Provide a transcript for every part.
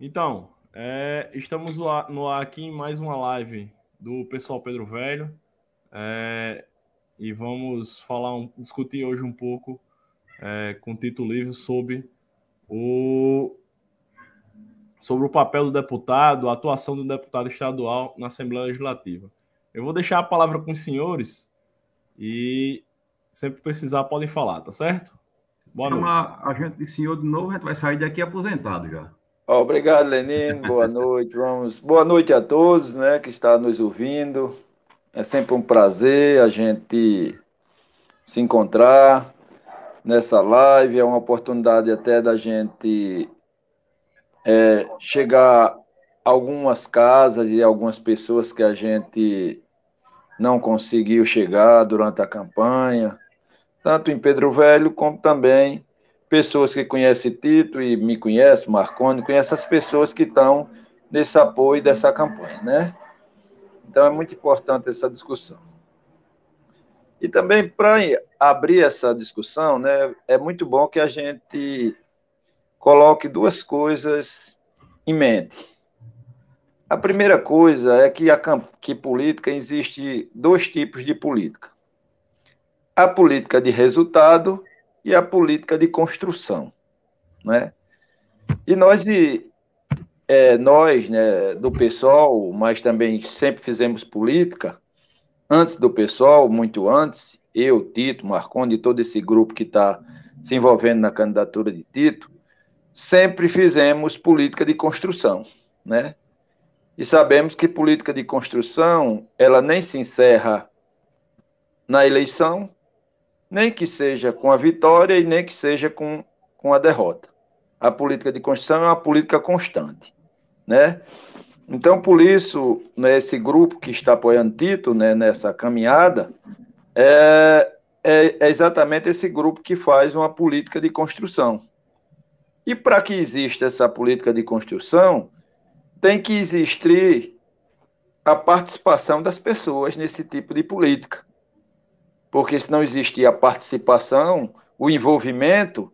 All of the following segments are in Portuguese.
Então, estamos no ar aqui em mais uma live do Pessoal Pedro Velho, e vamos discutir hoje um pouco com Tito Livre sobre o papel do deputado, a atuação do deputado estadual na Assembleia Legislativa. Eu vou deixar a palavra com os senhores e sempre precisar podem falar, tá certo? Boa noite. Chamar a gente de senhor de novo, a gente vai sair daqui aposentado já. Obrigado, Lenine. Boa noite. Boa noite a todos, né, que estão nos ouvindo. É sempre um prazer a gente se encontrar nessa live. É uma oportunidade até da gente chegar a algumas casas e algumas pessoas que a gente não conseguiu chegar durante a campanha, tanto em Pedro Velho como também pessoas que conhecem Tito e me conhecem, Marconi, conhecem as pessoas que estão nesse apoio dessa campanha, né? Então é muito importante essa discussão. E também para abrir essa discussão, né, é muito bom que a gente coloque duas coisas em mente. A primeira coisa é que política existe dois tipos de política: a política de resultado e a política de construção, né? E nós, né, do PSOL, mas também sempre fizemos política, antes do PSOL, muito antes, eu, Tito, Marconi, todo esse grupo que está se envolvendo na candidatura de Tito, sempre fizemos política de construção, né? E sabemos que política de construção, ela nem se encerra na eleição, nem que seja com a vitória e nem que seja com a derrota. A política de construção é uma política constante, né? Então, por isso, né, esse grupo que está apoiando Tito, né, nessa caminhada, é exatamente esse grupo que faz uma política de construção. E para que exista essa política de construção, tem que existir a participação das pessoas nesse tipo de política. Porque se não existir a participação, o envolvimento,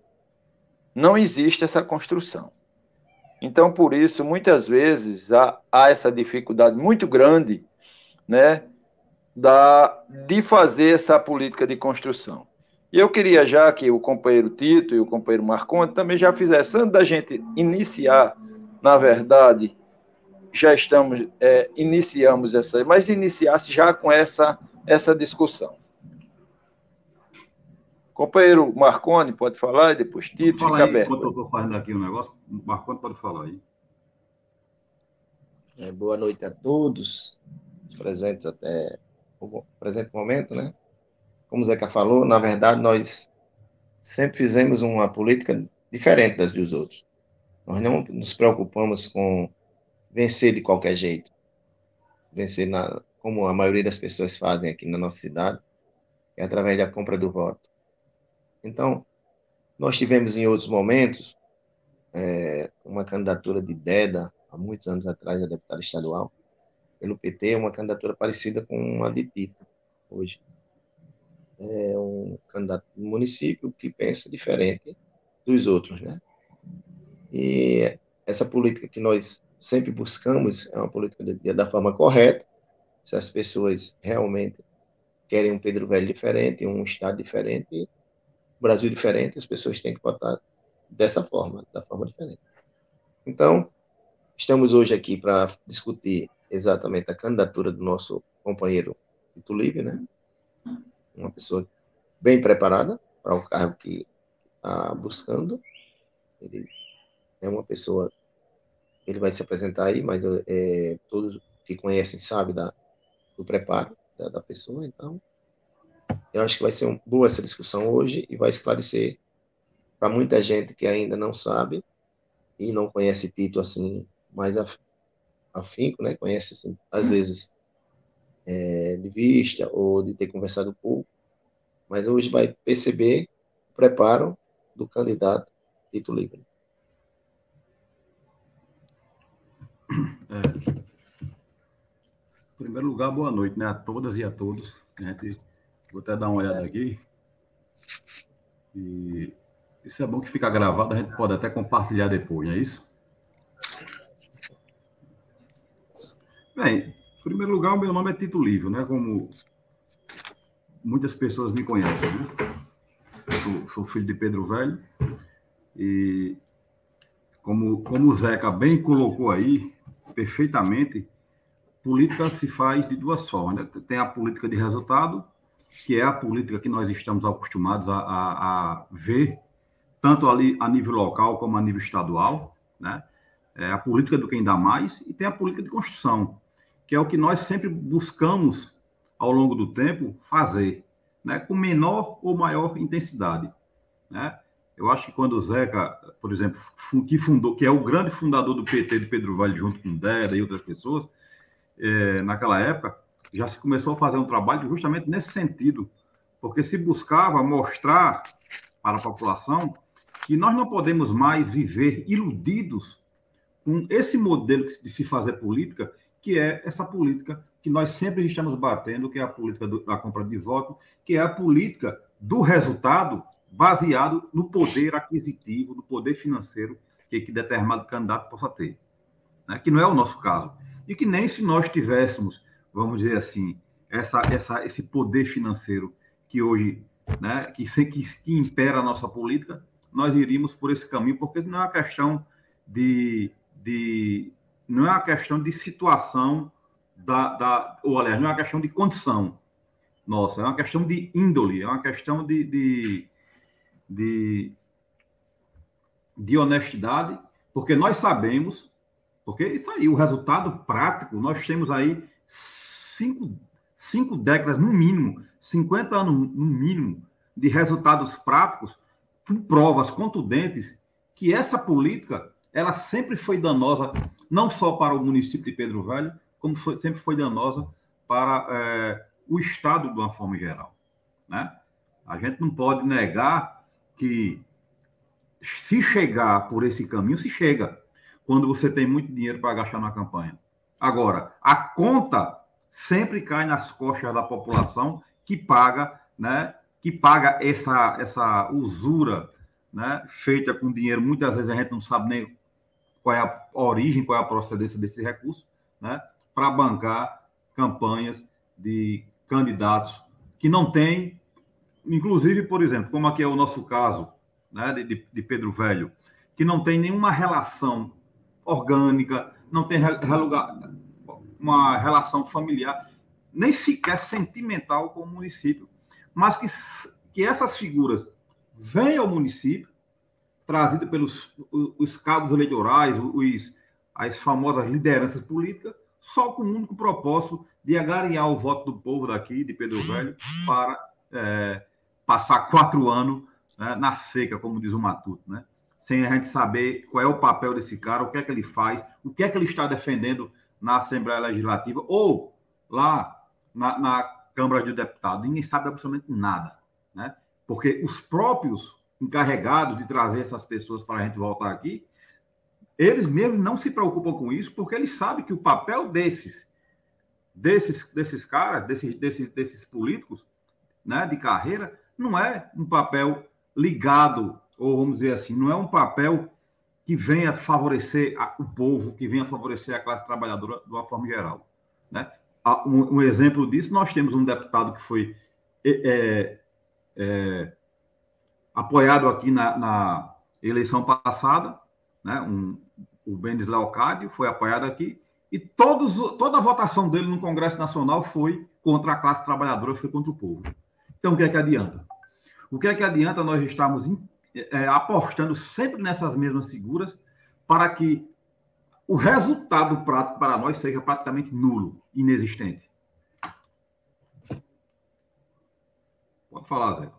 não existe essa construção. Então, por isso, muitas vezes, há essa dificuldade muito grande, né, de fazer essa política de construção. E eu queria já que o companheiro Tito e o companheiro Marcondes também já fizessem, antes da gente iniciar, na verdade, já iniciamos essa, mas iniciasse já com essa discussão. Companheiro Marconi, pode falar, e depois Tito, fica aberto. Enquanto eu estou fazendo aqui um negócio, o Marconi pode falar aí. Boa noite a todos, os presentes até o presente momento, né? Como o Zeca falou, na verdade, nós sempre fizemos uma política diferente das dos outros. Nós não nos preocupamos com vencer de qualquer jeito. Vencer como a maioria das pessoas fazem aqui na nossa cidade, é através da compra do voto. Então, nós tivemos em outros momentos uma candidatura de Deda, há muitos anos atrás, a deputada estadual, pelo PT, uma candidatura parecida com a de Tito, hoje. É um candidato do município que pensa diferente dos outros, né? E essa política que nós sempre buscamos é uma política da forma correta. Se as pessoas realmente querem um Pedro Velho diferente, um estado diferente, um Brasil diferente, as pessoas têm que votar dessa forma, da forma diferente. Então, estamos hoje aqui para discutir exatamente a candidatura do nosso companheiro Tito Livre, né? Uma pessoa bem preparada para o cargo que está buscando. Ele é uma pessoa, ele vai se apresentar aí, mas todos que conhecem sabem do preparo da pessoa. Então, eu acho que vai ser boa essa discussão hoje e vai esclarecer para muita gente que ainda não sabe e não conhece Tito assim mais afinco, né? Conhece assim, às vezes de vista ou de ter conversado pouco, mas hoje vai perceber o preparo do candidato Tito Livre. Em primeiro lugar, boa noite, né, a todas e a todos. Vou até dar uma olhada aqui. E isso é bom que fica gravado, a gente pode até compartilhar depois, não é isso? Bem, em primeiro lugar, o meu nome é Tito Livio, né? Como muitas pessoas me conhecem, né? Sou filho de Pedro Velho e como o Zeca bem colocou aí, perfeitamente, política se faz de duas formas, né? Tem a política de resultado, que é a política que nós estamos acostumados a ver, tanto ali a nível local como a nível estadual, né? É a política do quem dá mais, e tem a política de construção, que é o que nós sempre buscamos, ao longo do tempo, fazer, né? Com menor ou maior intensidade, né? Eu acho que quando o Zeca, por exemplo, que é o grande fundador do PT de Pedro Velho, junto com Deda e outras pessoas, naquela época, já se começou a fazer um trabalho justamente nesse sentido, porque se buscava mostrar para a população que nós não podemos mais viver iludidos com esse modelo de se fazer política, que é essa política que nós sempre estamos batendo, que é a política da compra de voto, que é a política do resultado baseado no poder aquisitivo, no poder financeiro que determinado candidato possa ter, né? Que não é o nosso caso. E que nem se nós tivéssemos, vamos dizer assim, esse poder financeiro que hoje, né, que impera a nossa política, nós iríamos por esse caminho, porque não é uma questão não é uma questão de situação ou aliás, não é uma questão de condição nossa, é uma questão de índole, é uma questão de honestidade, porque nós sabemos, porque isso aí, o resultado prático, nós temos aí cinco décadas, no mínimo, 50 anos, no mínimo, de resultados práticos, com provas contundentes, que essa política, ela sempre foi danosa, não só para o município de Pedro Velho, como sempre foi danosa para o Estado de uma forma geral, né? A gente não pode negar que se chegar por esse caminho, se chega, quando você tem muito dinheiro para gastar na campanha. Agora, a conta sempre cai nas costas da população que paga, né? Que paga essa usura, né? Feita com dinheiro. Muitas vezes a gente não sabe nem qual é a origem, qual é a procedência desse recurso, né? Para bancar campanhas de candidatos que não têm, inclusive, por exemplo, como aqui é o nosso caso, né, de Pedro Velho, que não tem nenhuma relação orgânica, não tem uma relação familiar, nem sequer sentimental com o município, mas que essas figuras venham ao município, trazidas pelos os cabos eleitorais, as famosas lideranças políticas, só com o único propósito de agariar o voto do povo daqui, de Pedro Velho, para passar 4 anos, né, na seca, como diz o Matuto, né? Sem a gente saber qual é o papel desse cara, o que é que ele faz, o que é que ele está defendendo na Assembleia Legislativa ou lá na Câmara de Deputados. Ninguém sabe absolutamente nada, né? Porque os próprios encarregados de trazer essas pessoas para a gente voltar aqui, eles mesmos não se preocupam com isso, porque eles sabem que o papel desses caras, desses políticos, né, de carreira, não é um papel ligado, ou vamos dizer assim, não é um papel que venha favorecer o povo, que venha favorecer a classe trabalhadora de uma forma geral, né? Um exemplo disso, nós temos um deputado que foi apoiado aqui na eleição passada, né? O Benes Leocádio foi apoiado aqui, e toda a votação dele no Congresso Nacional foi contra a classe trabalhadora, foi contra o povo. Então, o que é que adianta? O que é que adianta nós estarmos apostando sempre nessas mesmas figuras para que o resultado prático para nós seja praticamente nulo, inexistente? Pode falar, Zé.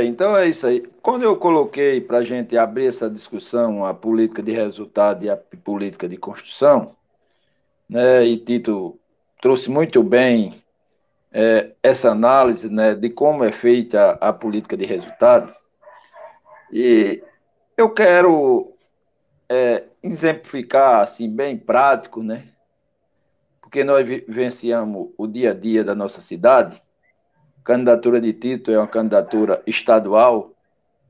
Então é isso aí. Quando eu coloquei para a gente abrir essa discussão, a política de resultado e a política de construção, né, e Tito trouxe muito bem essa análise, né, de como é feita a política de resultado, e eu quero exemplificar assim, bem prático, né, porque nós vivenciamos o dia a dia da nossa cidade. A candidatura de Tito é uma candidatura estadual,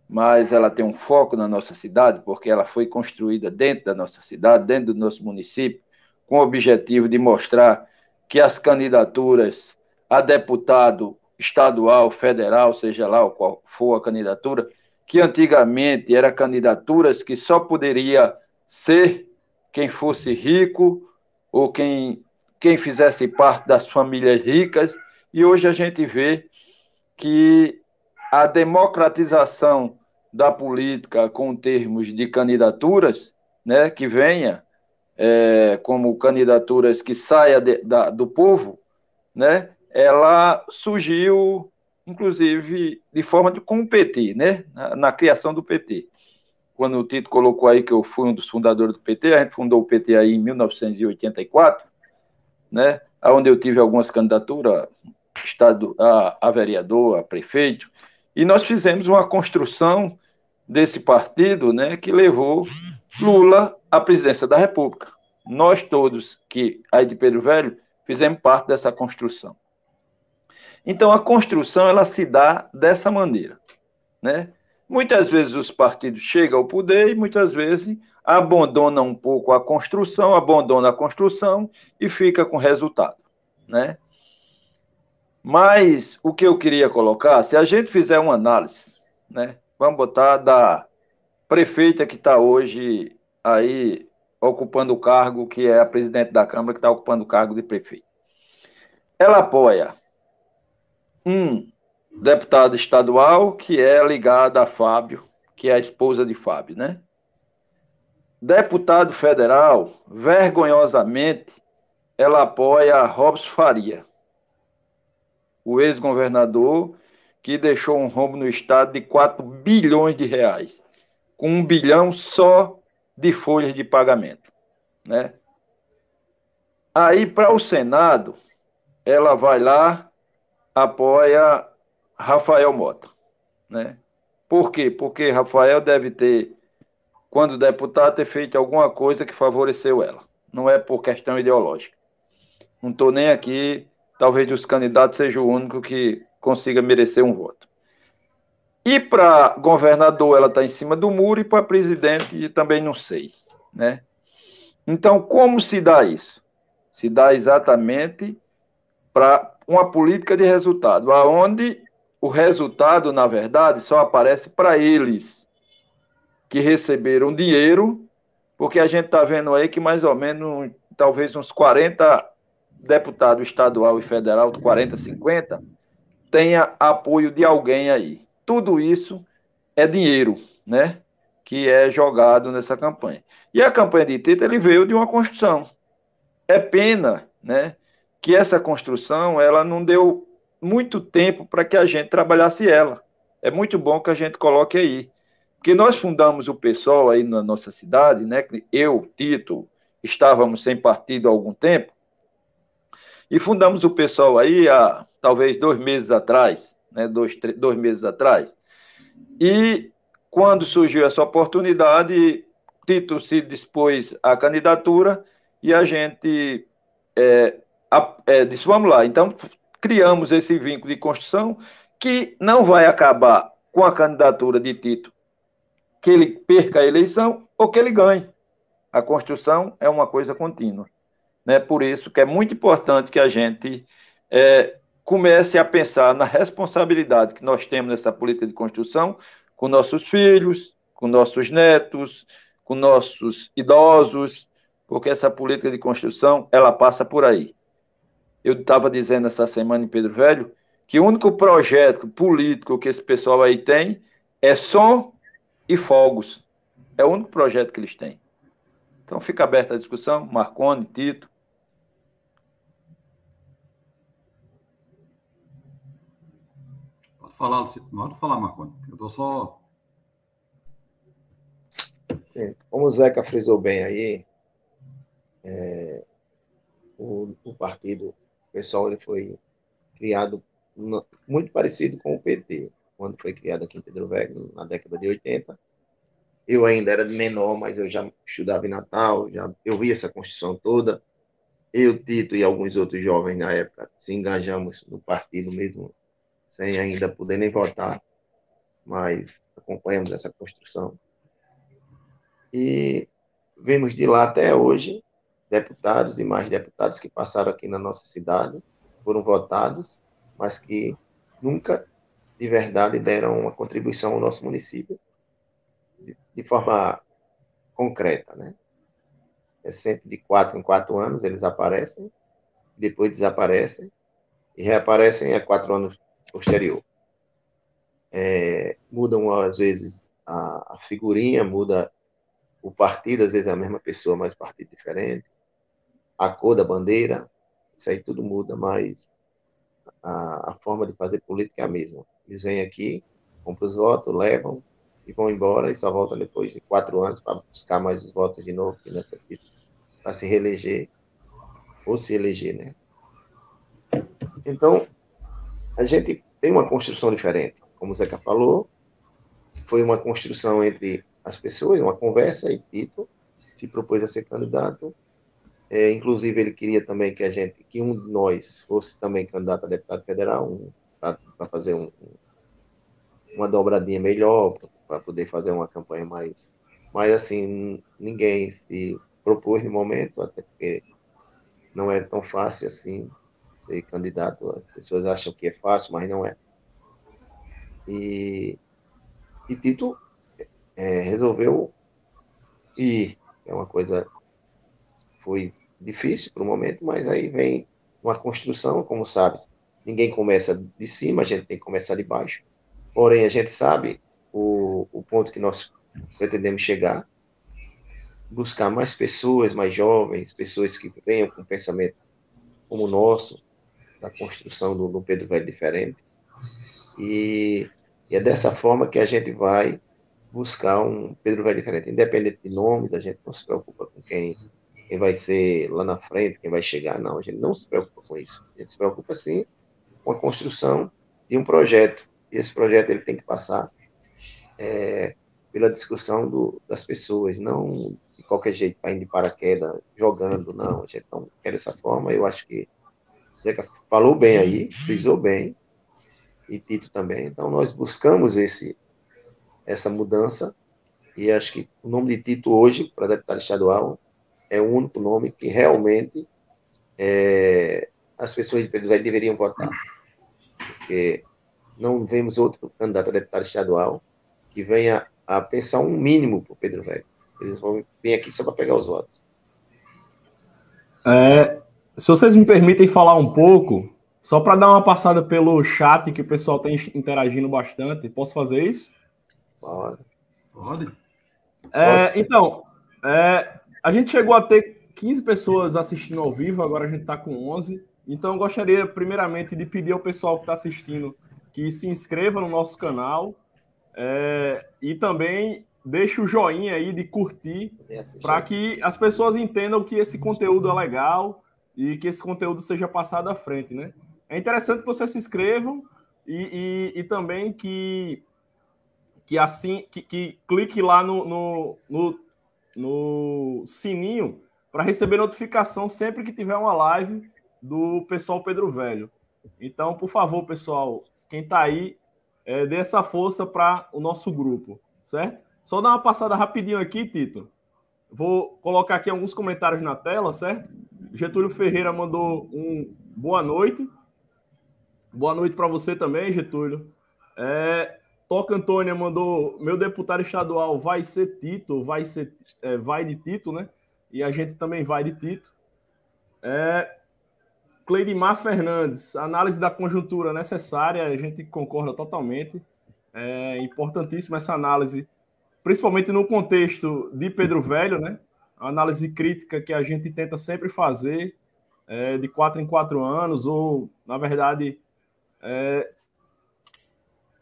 mas ela tem um foco na nossa cidade, porque ela foi construída dentro da nossa cidade, dentro do nosso município, com o objetivo de mostrar que as candidaturas a deputado estadual, federal, seja lá qual for a candidatura, que antigamente eram candidaturas que só poderia ser quem fosse rico ou quem fizesse parte das famílias ricas, e hoje a gente vê que a democratização da política com termos de candidaturas, né, que venha como candidaturas que saia do povo, né, ela surgiu, inclusive, de forma com o PT, né, na criação do PT. Quando o Tito colocou aí que eu fui um dos fundadores do PT, a gente fundou o PT aí em 1984, né, onde eu tive algumas candidaturas a vereador, a prefeito, e nós fizemos uma construção desse partido, né, que levou Lula à presidência da República. Nós todos que aí de Pedro Velho fizemos parte dessa construção. Então a construção ela se dá dessa maneira, né? Muitas vezes os partidos chegam ao poder e muitas vezes abandonam um pouco a construção, e fica com resultado, né? Mas o que eu queria colocar, se a gente fizer uma análise, né? Vamos botar da prefeita que está hoje aí ocupando o cargo, que é a presidente da Câmara, que está ocupando o cargo de prefeito. Ela apoia um deputado estadual que é ligado a Fábio, que é a esposa de Fábio, né? Deputado federal, vergonhosamente, ela apoia Robson Faria, o ex-governador que deixou um rombo no estado de 4 bilhões de reais, com 1 bilhão só de folhas de pagamento, né? Aí, para o Senado, ela vai lá, apoia Rafael Mota, né? Por quê? Porque Rafael deve ter, quando deputado, ter feito alguma coisa que favoreceu ela. Não é por questão ideológica. Não estou nem aqui, talvez dos candidatos seja o único que consiga merecer um voto. E para governador ela está em cima do muro, e para presidente também não sei, né? Então, como se dá isso? Se dá exatamente para uma política de resultado, aonde o resultado, na verdade, só aparece para eles que receberam dinheiro, porque a gente está vendo aí que mais ou menos, talvez uns 40 deputados estadual e federal, 40, 50, tenha apoio de alguém aí. Tudo isso é dinheiro, né? Que é jogado nessa campanha. E a campanha de Tito, ele veio de uma construção. É pena, né, que essa construção ela não deu muito tempo para que a gente trabalhasse ela. É muito bom que a gente coloque aí. Porque nós fundamos o PSOL aí na nossa cidade, né? Eu, Tito, estávamos sem partido há algum tempo, e fundamos o PSOL aí há talvez 2 meses atrás, né? Dois meses atrás. E quando surgiu essa oportunidade, Tito se dispôs à candidatura e a gente disse, vamos lá. Então, criamos esse vínculo de construção que não vai acabar com a candidatura de Tito, que ele perca a eleição ou que ele ganhe. A construção é uma coisa contínua, né? Por isso que é muito importante que a gente comece a pensar na responsabilidade que nós temos nessa política de construção com nossos filhos, com nossos netos, com nossos idosos, porque essa política de construção, ela passa por aí. Eu estava dizendo essa semana em Pedro Velho que o único projeto político que esse pessoal aí tem é som e fogos. É o único projeto que eles têm. Então fica aberta a discussão, Marconi, Tito. Pode falar, Marconi. Eu estou só... Sim, como o Zeca frisou bem aí, o partido, o pessoal, ele foi criado muito parecido com o PT, quando foi criado aqui em Pedro Velho, na década de 80. Eu ainda era menor, mas eu já estudava em Natal, eu vi essa construção toda. Eu, Tito e alguns outros jovens na época se engajamos no partido mesmo, sem ainda poder nem votar, mas acompanhamos essa construção. E vemos de lá até hoje deputados e mais deputados que passaram aqui na nossa cidade, foram votados, mas que nunca, de verdade, deram uma contribuição ao nosso município de forma concreta, né? É sempre de 4 em 4 anos eles aparecem, depois desaparecem e reaparecem a 4 anos posterior. Mudam, às vezes, a figurinha, muda o partido, às vezes é a mesma pessoa, mas partido diferente, a cor da bandeira, isso aí tudo muda, mas a forma de fazer política é a mesma. Eles vêm aqui, compram os votos, levam e vão embora e só voltam depois de 4 anos para buscar mais os votos de novo que necessitam para se reeleger ou se eleger, né? Então, a gente tem uma construção diferente. Como o Zeca falou, foi uma construção entre as pessoas, uma conversa, e Tito se propôs a ser candidato. Inclusive, ele queria também que um de nós fosse também candidato a deputado federal, para fazer uma dobradinha melhor, para poder fazer uma campanha mais... Mas, assim, ninguém se propôs no momento, até porque não é tão fácil assim ser candidato. As pessoas acham que é fácil, mas não é. E Tito resolveu ir. É uma coisa foi difícil para o momento, mas aí vem uma construção, como sabe. Ninguém começa de cima, a gente tem que começar de baixo. Porém, a gente sabe o ponto que nós pretendemos chegar, buscar mais pessoas, mais jovens, pessoas que venham com pensamento como o nosso, da construção do Pedro Velho diferente. E é dessa forma que a gente vai buscar um Pedro Velho diferente. Independente de nomes, a gente não se preocupa com quem vai ser lá na frente, quem vai chegar, não. A gente não se preocupa com isso. A gente se preocupa, sim, com a construção de um projeto. E esse projeto ele tem que passar pela discussão das pessoas, não de qualquer jeito, caindo de paraquedas, jogando, não. A gente não quer dessa forma. Eu acho que Zeca falou bem aí, frisou bem, e Tito também. Então, nós buscamos essa mudança, e acho que o nome de Tito hoje, para deputado estadual, é o único nome que realmente as pessoas de Pedro Velho deveriam votar. Porque não vemos outro candidato a deputado estadual que venha a pensar um mínimo para o Pedro Velho. Eles vão vir aqui só para pegar os votos. Se vocês me permitem falar um pouco, só para dar uma passada pelo chat, que o pessoal está interagindo bastante, posso fazer isso? Pode. Então, a gente chegou a ter 15 pessoas assistindo ao vivo, agora a gente está com 11. Então, eu gostaria, primeiramente, de pedir ao pessoal que está assistindo que se inscreva no nosso canal e também deixe o joinha aí de curtir, para que as pessoas entendam que esse conteúdo é legal e que esse conteúdo seja passado à frente, né? É interessante que vocês se inscrevam e também que clique lá no sininho para receber notificação sempre que tiver uma live do pessoal Pedro Velho. Então, por favor, pessoal, quem está aí, dê essa força para o nosso grupo, certo? Só dar uma passada rapidinho aqui, Tito. Vou colocar aqui alguns comentários na tela, certo? Getúlio Ferreira mandou um boa noite. Boa noite para você também, Getúlio. Toca Antônia mandou: meu deputado estadual vai ser Tito, vai de Tito, né? E a gente também vai de Tito. Cleidimar Fernandes, análise da conjuntura necessária, a gente concorda totalmente. É importantíssima essa análise, principalmente no contexto de Pedro Velho, né? A análise crítica que a gente tenta sempre fazer, de 4 em 4 anos, ou, na verdade,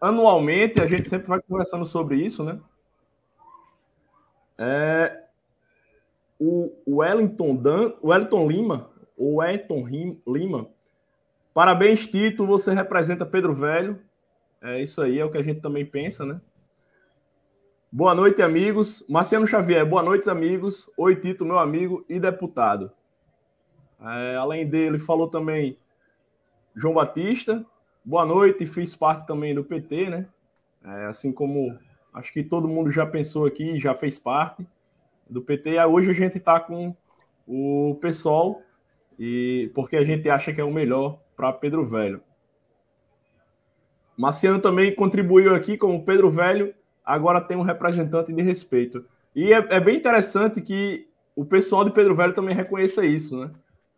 anualmente, a gente sempre vai conversando sobre isso, né? O Wellington Lima, parabéns, Tito, você representa Pedro Velho. É isso aí, é o que a gente também pensa, né? Boa noite, amigos. Marciano Xavier, boa noite, amigos. Oi, Tito, meu amigo e deputado. Além dele, falou também João Batista. Boa noite, fiz parte também do PT, né? Assim como acho que todo mundo já pensou aqui, já fez parte do PT. Hoje a gente está com o PSOL, e porque a gente acha que é o melhor para Pedro Velho. Marciano também contribuiu aqui como Pedro Velho, agora tem um representante de respeito. E é bem interessante que o pessoal de Pedro Velho também reconheça isso, né?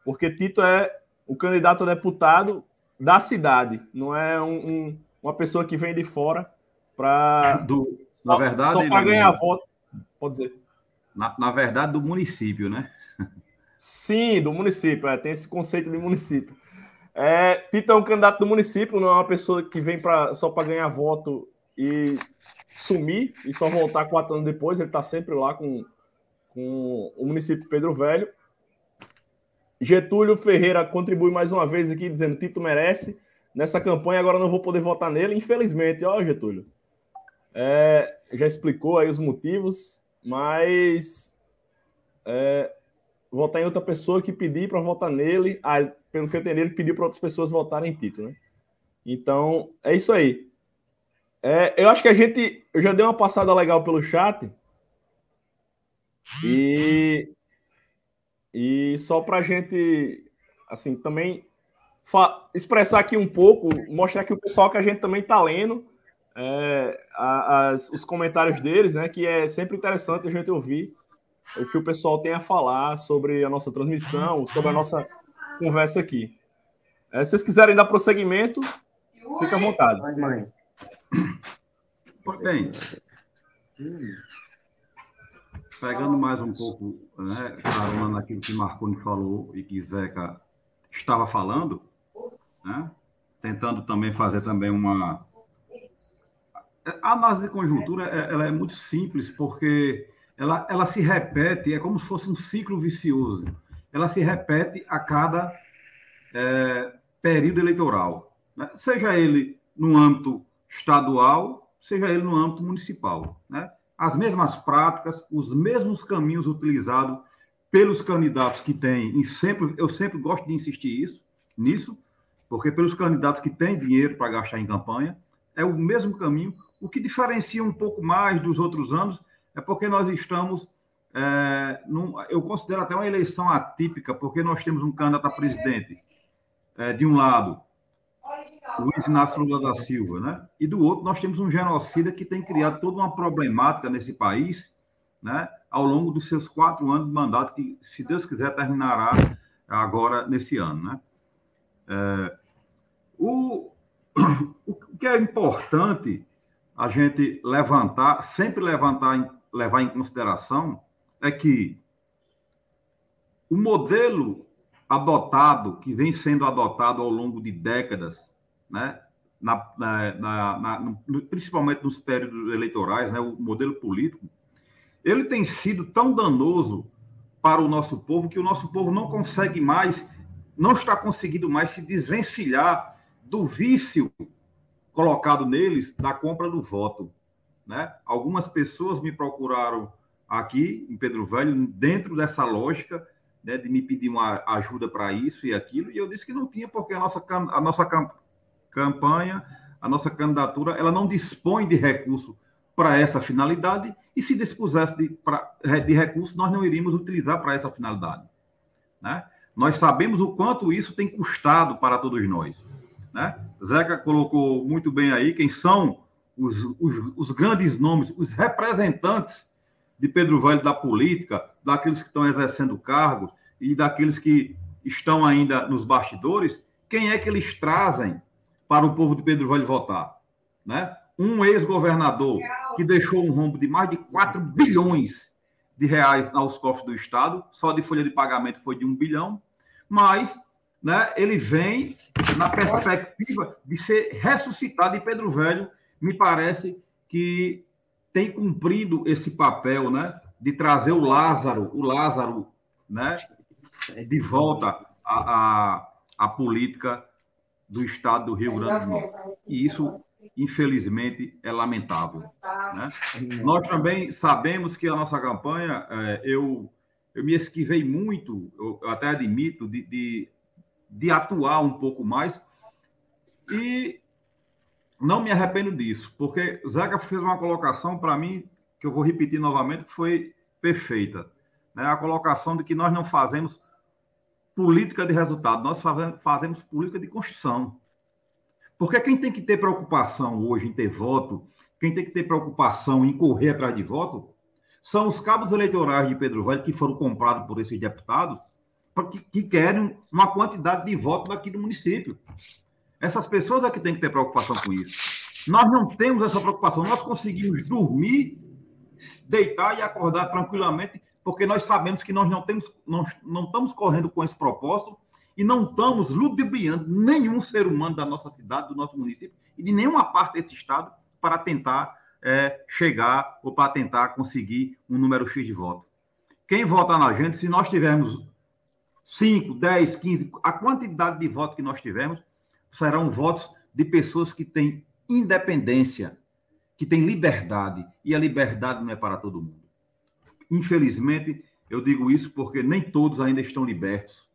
Porque Tito é o candidato a deputado da cidade, não é uma pessoa que vem de fora para na verdade, só para ganhar voto, pode dizer. Na verdade, do município, né? Sim, do município, tem esse conceito de município. Tito é um candidato do município, não é uma pessoa que vem só para ganhar voto e sumir e só voltar 4 anos depois. Ele está sempre lá com o município de Pedro Velho. Getúlio Ferreira contribui mais uma vez aqui, dizendo que Tito merece. Nessa campanha agora não vou poder votar nele, infelizmente. Ó, Getúlio. Já explicou aí os motivos, mas votar em outra pessoa que pedir para votar nele. Pelo que eu entendi, ele pediu para outras pessoas votarem em Tito, né? Então, é isso aí. Eu acho que eu já dei uma passada legal pelo chat. E só para a gente, assim, também expressar aqui um pouco, mostrar aqui o pessoal que a gente também está lendo os comentários deles, né? Que é sempre interessante a gente ouvir o que o pessoal tem a falar sobre a nossa transmissão, sobre a nossa conversa aqui. Se vocês quiserem dar prosseguimento, fica à vontade. Vai, mãe. Bem, pegando mais um pouco, né, carona naquilo que Marconi falou e que Zeca estava falando, né, tentando também fazer também uma... A análise de conjuntura, ela é muito simples, porque ela se repete, é como se fosse um ciclo vicioso. Ela se repete a cada período eleitoral, né? Seja ele no âmbito estadual, seja ele no âmbito municipal, né? As mesmas práticas, os mesmos caminhos utilizados pelos candidatos que têm, eu sempre gosto de insistir nisso, porque pelos candidatos que têm dinheiro para gastar em campanha, é o mesmo caminho. O que diferencia um pouco mais dos outros anos é porque nós estamos, eu considero até uma eleição atípica, porque nós temos um candidato a presidente, de um lado, Luiz Inácio Lula da Silva, né? E do outro, nós temos um genocida que tem criado toda uma problemática nesse país, né? Ao longo dos seus 4 anos de mandato, que, se Deus quiser, terminará agora nesse ano, né? O que é importante a gente levar em consideração é que o modelo adotado, que vem sendo adotado ao longo de décadas, né, principalmente nos períodos eleitorais, né, o modelo político, ele tem sido tão danoso para o nosso povo que o nosso povo não está conseguindo mais se desvencilhar do vício colocado neles da compra do voto, né? Algumas pessoas me procuraram aqui em Pedro Velho dentro dessa lógica, né, de me pedir uma ajuda para isso e aquilo, e eu disse que não tinha, porque a nossa campanha, a nossa candidatura, ela não dispõe de recurso para essa finalidade, e se dispusesse de recursos, nós não iríamos utilizar para essa finalidade, né? Nós sabemos o quanto isso tem custado para todos nós, né? Zeca colocou muito bem aí quem são os grandes nomes, os representantes de Pedro Velho da política, daqueles que estão exercendo cargos e daqueles que estão ainda nos bastidores. Quem é que eles trazem para o povo de Pedro Velho votar, né? Um ex-governador que deixou um rombo de mais de 4 bilhões de reais aos cofres do Estado, só de folha de pagamento foi de 1 bilhão, mas, né, ele vem na perspectiva de ser ressuscitado, e Pedro Velho me parece que tem cumprido esse papel, né, de trazer o Lázaro, né, de volta à política do Estado do Rio Grande do Norte. E isso, infelizmente, é lamentável, né? Nós também sabemos que a nossa campanha, eu me esquivei muito, eu até admito, de atuar um pouco mais, e não me arrependo disso, porque Zeca fez uma colocação para mim, que eu vou repetir novamente, que foi perfeita. né, a colocação de que nós não fazemos política de resultado, nós fazemos política de construção. Porque quem tem que ter preocupação hoje em ter voto, quem tem que ter preocupação em correr atrás de voto, são os cabos eleitorais de Pedro Velho que foram comprados por esses deputados, que querem uma quantidade de votos daqui do município. Essas pessoas é que têm que ter preocupação com isso. Nós não temos essa preocupação, nós conseguimos dormir, deitar e acordar tranquilamente, porque nós sabemos que nós não estamos correndo com esse propósito e não estamos ludibriando nenhum ser humano da nossa cidade, do nosso município e de nenhuma parte desse estado para tentar chegar ou para tentar conseguir um número X de votos. Quem vota na gente, se nós tivermos 5, 10, 15, a quantidade de votos que nós tivermos, serão votos de pessoas que têm independência, que têm liberdade, e a liberdade não é para todo mundo. Infelizmente, eu digo isso porque nem todos ainda estão libertos,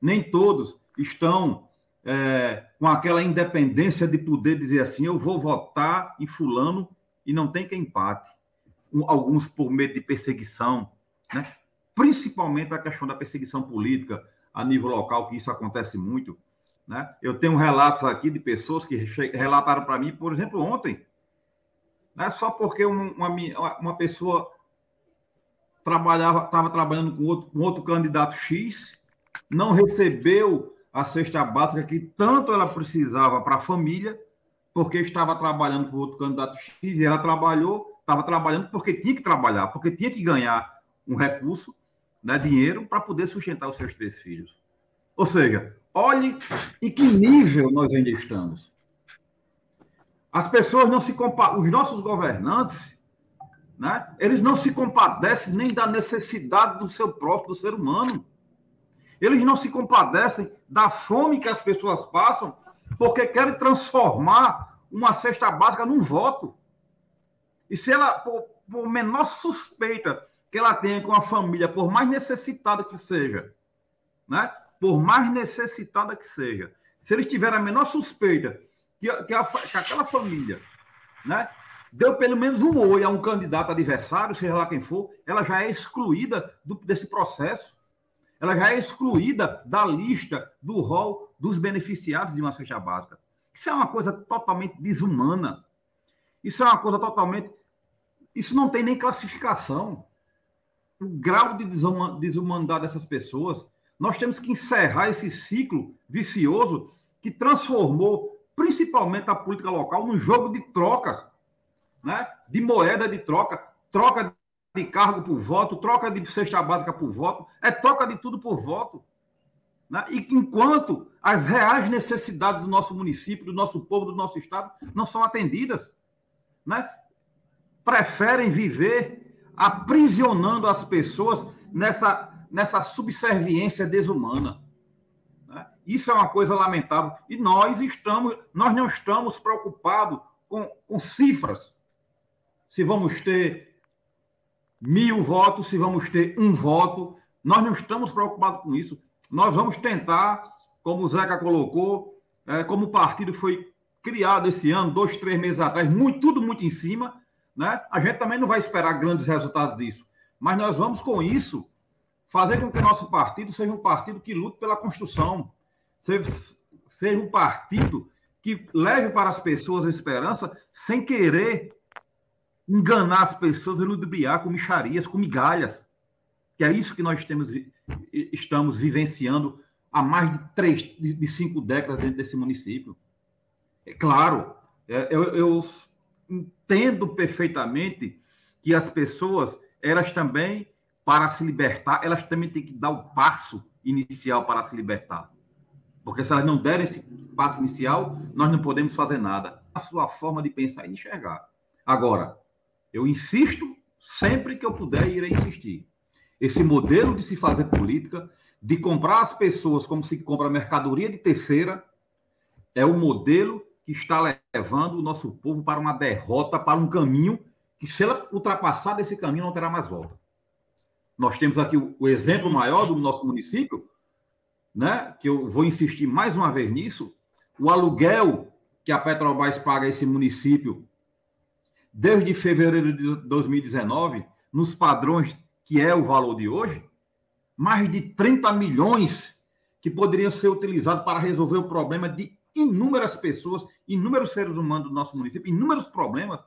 nem todos estão com aquela independência de poder dizer assim, eu vou votar em fulano e não tem quem empate. Alguns por medo de perseguição, né? Principalmente a questão da perseguição política a nível local, que isso acontece muito, né? Eu tenho relatos aqui de pessoas que relataram para mim, por exemplo, ontem, né? Só porque uma pessoa estava trabalhando com outro candidato X, não recebeu a cesta básica que tanto ela precisava para a família, porque estava trabalhando com outro candidato X, e ela estava trabalhando porque tinha que trabalhar, porque tinha que ganhar um recurso, né, dinheiro, para poder sustentar os seus 3 filhos. Ou seja, olhe em que nível nós ainda estamos. As pessoas não se compadecem, os nossos governantes, né, eles não se compadecem nem da necessidade do seu próprio, do ser humano. Eles não se compadecem da fome que as pessoas passam porque querem transformar uma cesta básica num voto. E se ela, por menor suspeita que ela tenha com a família, por mais necessitada que seja, né? Por mais necessitada que seja, se eles tiverem a menor suspeita que aquela família, né, deu pelo menos um oi a um candidato adversário, seja lá quem for, ela já é excluída desse processo. Ela já é excluída da lista, do rol dos beneficiados de uma cesta básica. Isso é uma coisa totalmente desumana. Isso é uma coisa totalmente... Isso não tem nem classificação. O grau de desumanidade dessas pessoas. Nós temos que encerrar esse ciclo vicioso que transformou principalmente a política local num jogo de trocas, né? De moeda de troca de cargo por voto, troca de cesta básica por voto, troca de tudo por voto. Né? E enquanto as reais necessidades do nosso município, do nosso povo, do nosso estado, não são atendidas, né? Preferem viver aprisionando as pessoas nessa subserviência desumana. Né? Isso é uma coisa lamentável. E nós não estamos preocupados com cifras. Se vamos ter 1.000 votos, se vamos ter 1 voto, nós não estamos preocupados com isso. Nós vamos tentar, como o Zeca colocou, como o partido foi criado esse ano, 2, 3 meses atrás, tudo muito em cima, né? A gente também não vai esperar grandes resultados disso, mas nós vamos, com isso, fazer com que o nosso partido seja um partido que lute pela construção, seja um partido que leve para as pessoas a esperança sem querer enganar as pessoas e ludibriar com mixarias, com migalhas. Que é isso que nós estamos vivenciando há mais de 5 décadas dentro desse município. É claro, eu entendo perfeitamente que as pessoas, elas também, para se libertar, elas também têm que dar o passo inicial para se libertar. Porque se elas não derem esse passo inicial, nós não podemos fazer nada. A sua forma de pensar e enxergar. Agora, eu insisto, sempre que eu puder, irei insistir. Esse modelo de se fazer política, de comprar as pessoas como se compra mercadoria de terceira, é o modelo que está levando o nosso povo para uma derrota, para um caminho que, se ela ultrapassar desse caminho, não terá mais volta. Nós temos aqui o exemplo maior do nosso município, né, que eu vou insistir mais uma vez nisso, o aluguel que a Petrobras paga a esse município desde fevereiro de 2019, nos padrões que é o valor de hoje, mais de 30 milhões que poderiam ser utilizados para resolver o problema de inúmeras pessoas, inúmeros seres humanos do nosso município, inúmeros problemas,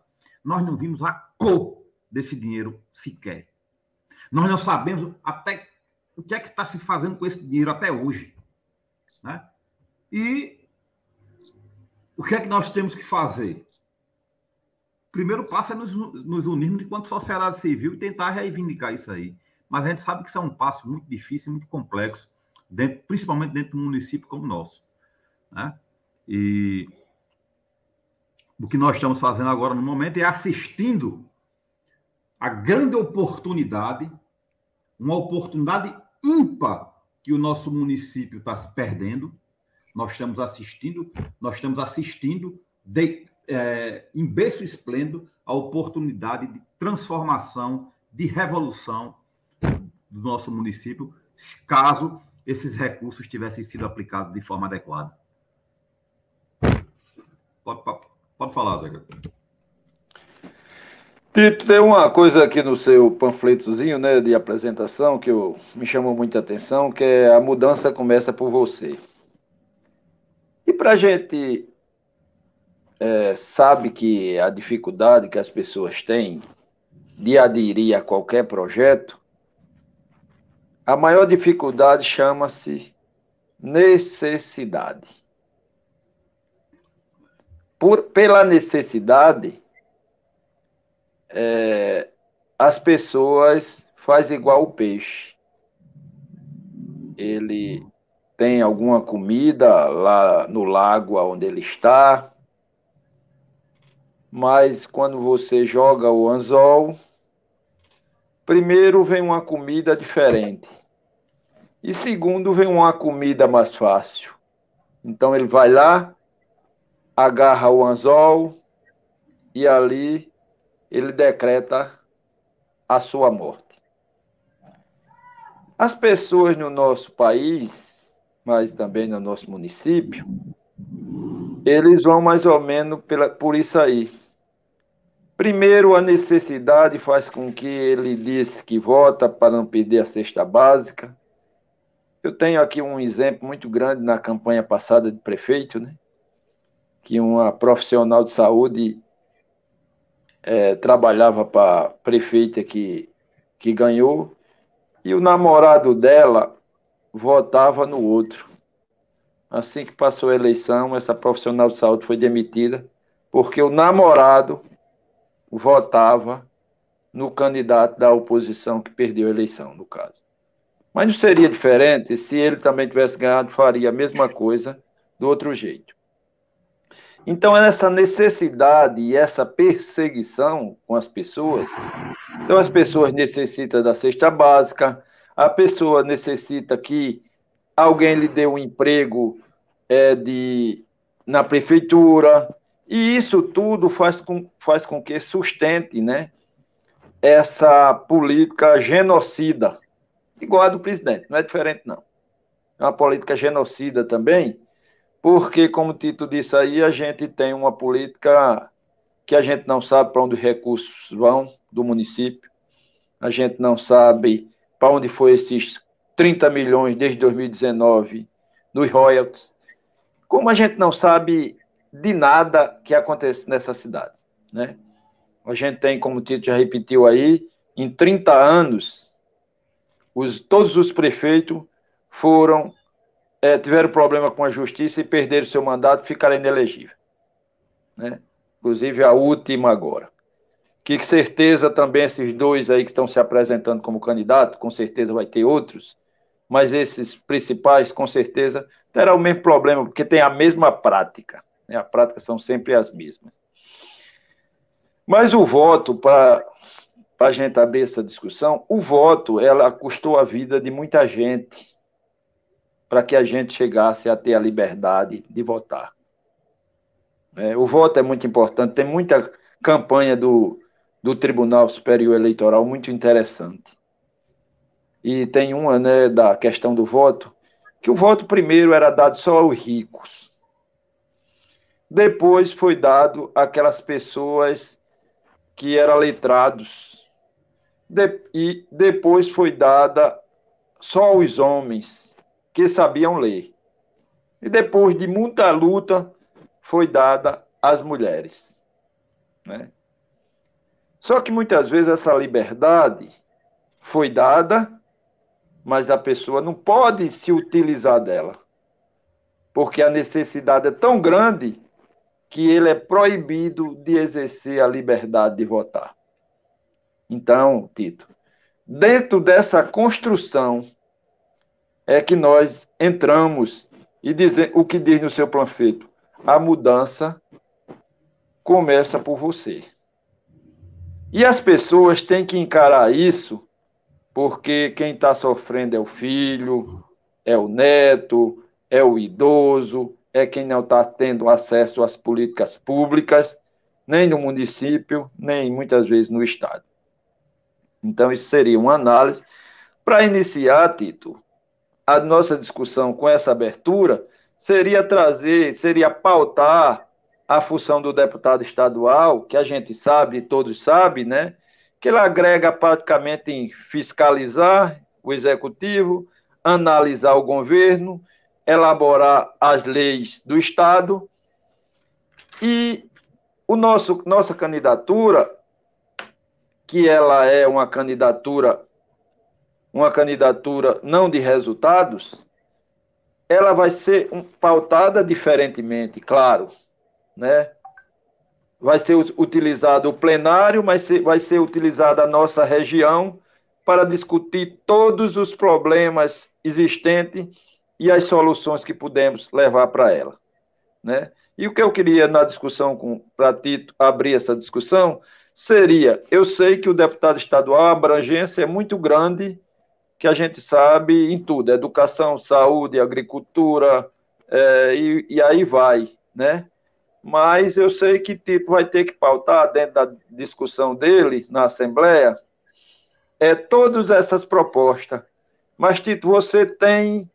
nós não vimos a cor desse dinheiro sequer. Nós não sabemos até o que é que está se fazendo com esse dinheiro até hoje. Né? E o que é que nós temos que fazer? O primeiro passo é nos unirmos enquanto sociedade civil e tentar reivindicar isso aí. Mas a gente sabe que isso é um passo muito difícil, muito complexo, principalmente dentro de um município como o nosso. Né? E o que nós estamos fazendo agora no momento é assistindo a grande oportunidade, uma oportunidade ímpar que o nosso município está se perdendo. Nós estamos assistindo em berço esplêndido a oportunidade de transformação, de revolução do nosso município, caso esses recursos tivessem sido aplicados de forma adequada. Pode falar, Zé. Tito, tem uma coisa aqui no seu panfletozinho, né, de apresentação que me chamou muita atenção, que é a mudança começa por você. E para a gente sabe que a dificuldade que as pessoas têm de aderir a qualquer projeto, a maior dificuldade chama-se necessidade. Pela necessidade, as pessoas fazem igual o peixe. Ele tem alguma comida lá no lago onde ele está, mas quando você joga o anzol, primeiro vem uma comida diferente e segundo vem uma comida mais fácil. Então ele vai lá, agarra o anzol e ali ele decreta a sua morte. As pessoas no nosso país, mas também no nosso município, eles vão mais ou menos por isso aí. Primeiro, a necessidade faz com que ele diz que vota para não perder a cesta básica. Eu tenho aqui um exemplo muito grande na campanha passada de prefeito, né? Que uma profissional de saúde trabalhava para a prefeita que ganhou, e o namorado dela votava no outro. Assim que passou a eleição, essa profissional de saúde foi demitida, porque o namorado votava no candidato da oposição que perdeu a eleição, no caso. Mas não seria diferente se ele também tivesse ganhado, faria a mesma coisa do outro jeito. Então, essa necessidade e essa perseguição com as pessoas, então as pessoas necessitam da cesta básica, a pessoa necessita que alguém lhe dê um emprego na prefeitura, e isso tudo faz com que sustente, né, essa política genocida, igual a do presidente, não é diferente não. É uma política genocida também, porque, como o Tito disse aí, a gente tem uma política que a gente não sabe para onde os recursos vão do município, a gente não sabe para onde foi esses 30 milhões desde 2019 dos royalties, como a gente não sabe de nada que acontece nessa cidade, né? A gente tem, como o Tito já repetiu aí, em 30 anos, todos os prefeitos tiveram problema com a justiça e perderam seu mandato e ficaram inelegíveis, né? Inclusive a última agora. Que certeza também esses dois aí que estão se apresentando como candidato, com certeza vai ter outros, mas esses principais, com certeza, terão o mesmo problema, porque tem a mesma prática, né? A prática são sempre as mesmas. Mas o voto, para a gente abrir essa discussão, o voto, ela custou a vida de muita gente, para que a gente chegasse a ter a liberdade de votar. O voto é muito importante, tem muita campanha do Tribunal Superior Eleitoral muito interessante. E tem uma, né, da questão do voto, que o voto primeiro era dado só aos ricos. Depois foi dado àquelas pessoas que eram letrados. E depois foi dada só os homens que sabiam ler. E depois de muita luta, foi dada às mulheres, né? Só que muitas vezes essa liberdade foi dada, mas a pessoa não pode se utilizar dela, porque a necessidade é tão grande que ele é proibido de exercer a liberdade de votar. Então, Tito, dentro dessa construção é que nós entramos e o que diz no seu panfleto: a mudança começa por você. E as pessoas têm que encarar isso, porque quem está sofrendo é o filho, é o neto, é o idoso, é quem não está tendo acesso às políticas públicas, nem no município, nem muitas vezes no Estado. Então, isso seria uma análise. Para iniciar, Tito, a nossa discussão com essa abertura seria pautar a função do deputado estadual, que a gente sabe, todos sabem, né? Que ele agrega praticamente em fiscalizar o executivo, analisar o governo, elaborar as leis do Estado. E nossa candidatura, que ela é uma candidatura não de resultados, ela vai ser pautada diferentemente, claro, né? Vai ser utilizado o plenário, mas vai ser utilizada a nossa região para discutir todos os problemas existentes e as soluções que podemos levar para ela, né? E o que eu queria na discussão, para Tito abrir essa discussão, seria: eu sei que o deputado estadual, a abrangência é muito grande, que a gente sabe em tudo, educação, saúde, agricultura, e aí vai, né? Mas eu sei que Tito vai ter que pautar, dentro da discussão dele na Assembleia, todas essas propostas. Mas, Tito, você tem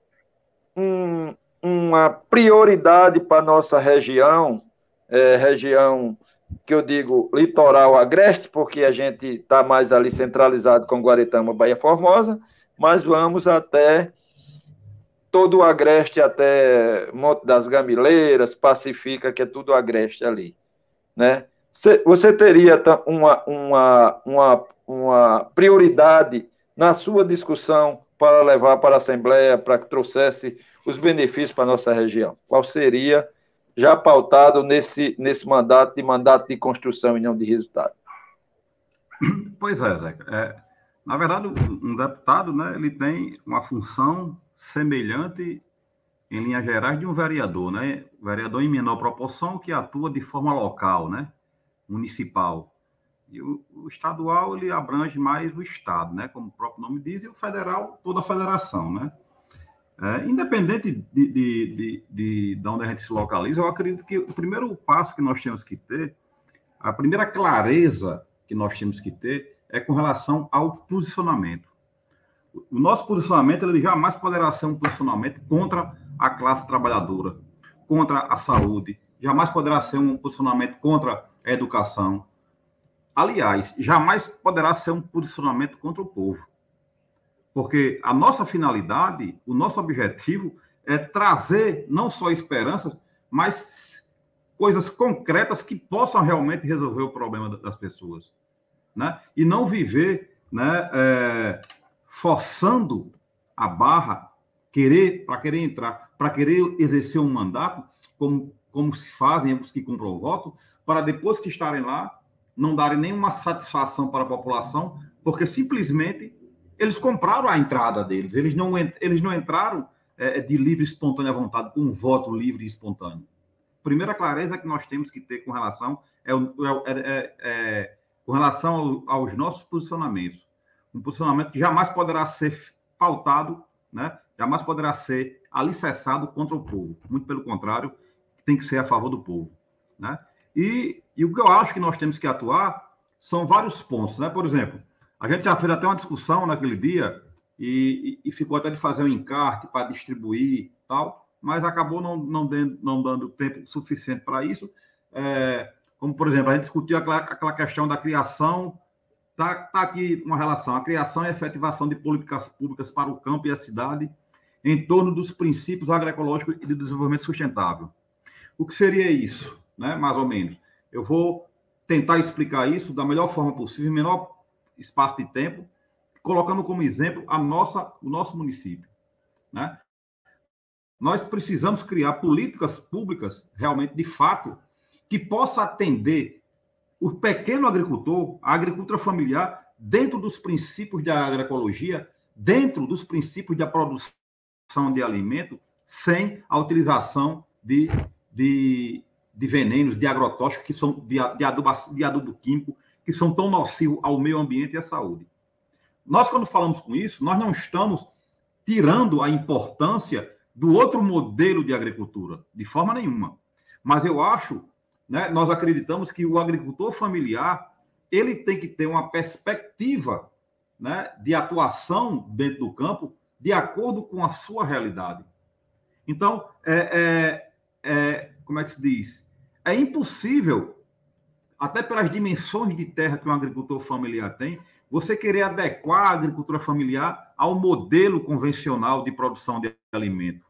uma prioridade para a nossa região, região que eu digo litoral agreste, porque a gente está mais ali centralizado com Guaretama, Bahia Formosa, mas vamos até todo o agreste, até Monte das Gamileiras, Pacifica, que é tudo agreste ali, né? Você teria uma prioridade na sua discussão para levar para a Assembleia, para que trouxesse os benefícios para a nossa região? Qual seria, já pautado nesse mandato de construção e não de resultado? Pois é, Zeca. Na verdade, um deputado, né, ele tem uma função semelhante, em linhas gerais, de um vereador, né? O vereador em menor proporção, que atua de forma local, né? Municipal. E o estadual, ele abrange mais o Estado, né? Como o próprio nome diz, e o federal, toda a federação, né? Independente de onde a gente se localiza, eu acredito que o primeiro passo que nós temos que ter, a primeira clareza que nós temos que ter, é com relação ao posicionamento. O nosso posicionamento, ele jamais poderá ser um posicionamento contra a classe trabalhadora, contra a saúde, jamais poderá ser um posicionamento contra a educação. Aliás, jamais poderá ser um posicionamento contra o povo. Porque a nossa finalidade, o nosso objetivo é trazer não só esperança, mas coisas concretas que possam realmente resolver o problema das pessoas, né? E não viver, né, forçando a barra para querer entrar, para querer exercer um mandato, como se fazem os que compram o voto, para depois que estarem lá, não darem nenhuma satisfação para a população, porque simplesmente eles compraram a entrada deles, eles não entraram de livre e espontânea vontade, com um voto livre e espontâneo. Primeira clareza que nós temos que ter com relação com relação aos nossos posicionamentos. Um posicionamento que jamais poderá ser pautado, né? Jamais poderá ser alicerçado contra o povo. Muito pelo contrário, tem que ser a favor do povo, né? E o que eu acho que nós temos que atuar são vários pontos, né? Por exemplo, a gente já fez até uma discussão naquele dia e ficou até de fazer um encarte para distribuir tal, mas acabou não dando tempo suficiente para isso. Como, por exemplo, a gente discutiu aquela questão da criação Tá aqui uma relação, a criação e efetivação de políticas públicas para o campo e a cidade em torno dos princípios agroecológicos e de desenvolvimento sustentável. O que seria isso, né? Mais ou menos. Eu vou tentar explicar isso da melhor forma possível, em menor espaço de tempo, colocando como exemplo o nosso município, né? Nós precisamos criar políticas públicas, realmente, de fato, que possa atender o pequeno agricultor, a agricultura familiar, dentro dos princípios da agroecologia, dentro dos princípios da produção de alimento, sem a utilização de venenos, de agrotóxicos, que são de adubo químico, que são tão nocivos ao meio ambiente e à saúde. Nós, quando falamos com isso, nós não estamos tirando a importância do outro modelo de agricultura, de forma nenhuma. Mas eu acho, né, nós acreditamos que o agricultor familiar, ele tem que ter uma perspectiva, né, de atuação dentro do campo de acordo com a sua realidade. Então, como é que se diz? É impossível, até pelas dimensões de terra que um agricultor familiar tem, você querer adequar a agricultura familiar ao modelo convencional de produção de alimento,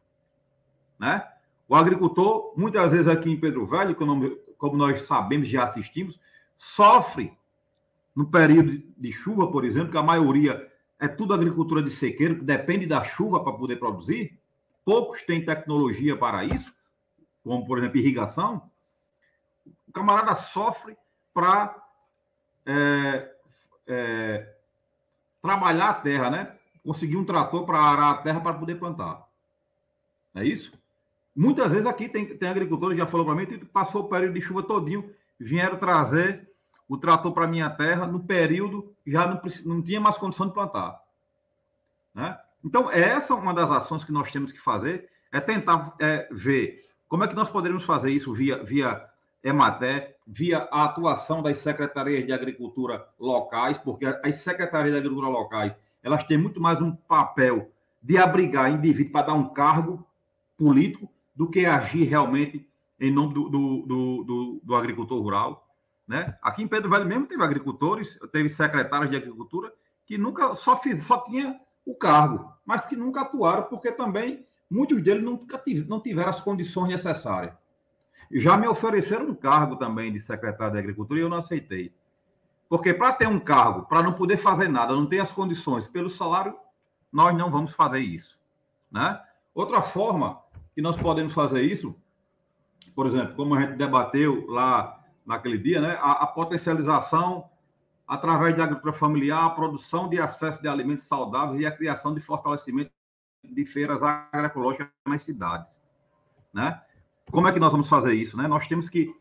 né? O agricultor, muitas vezes aqui em Pedro Velho, como nós sabemos, já assistimos, sofre no período de chuva, por exemplo, que a maioria é tudo agricultura de sequeiro, que depende da chuva para poder produzir. Poucos têm tecnologia para isso, como, por exemplo, irrigação. O camarada sofre para trabalhar a terra, né? Conseguir um trator para arar a terra para poder plantar. É isso? Muitas vezes aqui tem agricultores, já falou para mim, que passou o período de chuva todinho, vieram trazer o trator para a minha terra, no período já não tinha mais condição de plantar, né? Então, essa é uma das ações que nós temos que fazer, é tentar ver como é que nós poderíamos fazer isso via Emater, via a atuação das secretarias de agricultura locais, porque as secretarias de agricultura locais, elas têm muito mais um papel de abrigar indivíduo para dar um cargo político do que agir realmente em nome do agricultor rural, né? Aqui em Pedro Velho mesmo teve agricultores, teve secretários de agricultura que nunca só tinha o cargo, mas que nunca atuaram, porque também muitos deles não tiveram as condições necessárias. Já me ofereceram um cargo também de secretário de agricultura e eu não aceitei. Porque para ter um cargo, para não poder fazer nada, não ter as condições pelo salário, nós não vamos fazer isso, né? Outra forma que nós podemos fazer isso, por exemplo, como a gente debateu lá naquele dia, né, a potencialização através da agricultura familiar, a produção de acesso de alimentos saudáveis e a criação de fortalecimento de feiras agroecológicas nas cidades, né? Como é que nós vamos fazer isso, né? Nós temos que,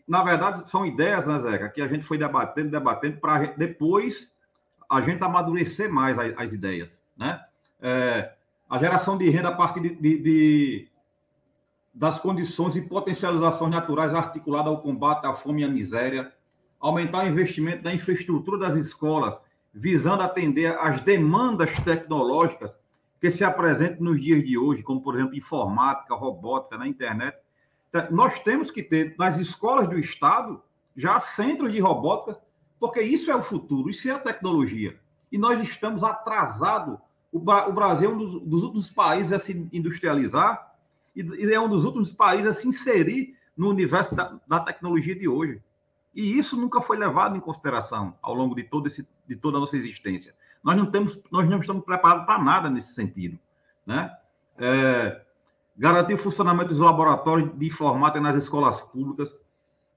na verdade, são ideias, né, Zeca, que a gente foi debatendo para depois a gente amadurecer mais as ideias, né? A geração de renda a partir das condições e potencializações naturais articuladas ao combate à fome e à miséria, aumentar o investimento na infraestrutura das escolas, visando atender às demandas tecnológicas que se apresentam nos dias de hoje, como, por exemplo, informática, robótica, na internet. Então, nós temos que ter, nas escolas do Estado, já centros de robótica, porque isso é o futuro, isso é a tecnologia. E nós estamos atrasados. O Brasil é um dos últimos países a se industrializar e é um dos últimos países a se inserir no universo da tecnologia de hoje. E isso nunca foi levado em consideração ao longo de toda a nossa existênncia. Nós não estamos preparados para nada nesse sentido, né? Garantir o funcionamento dos laboratórios de informática nas escolas públicas,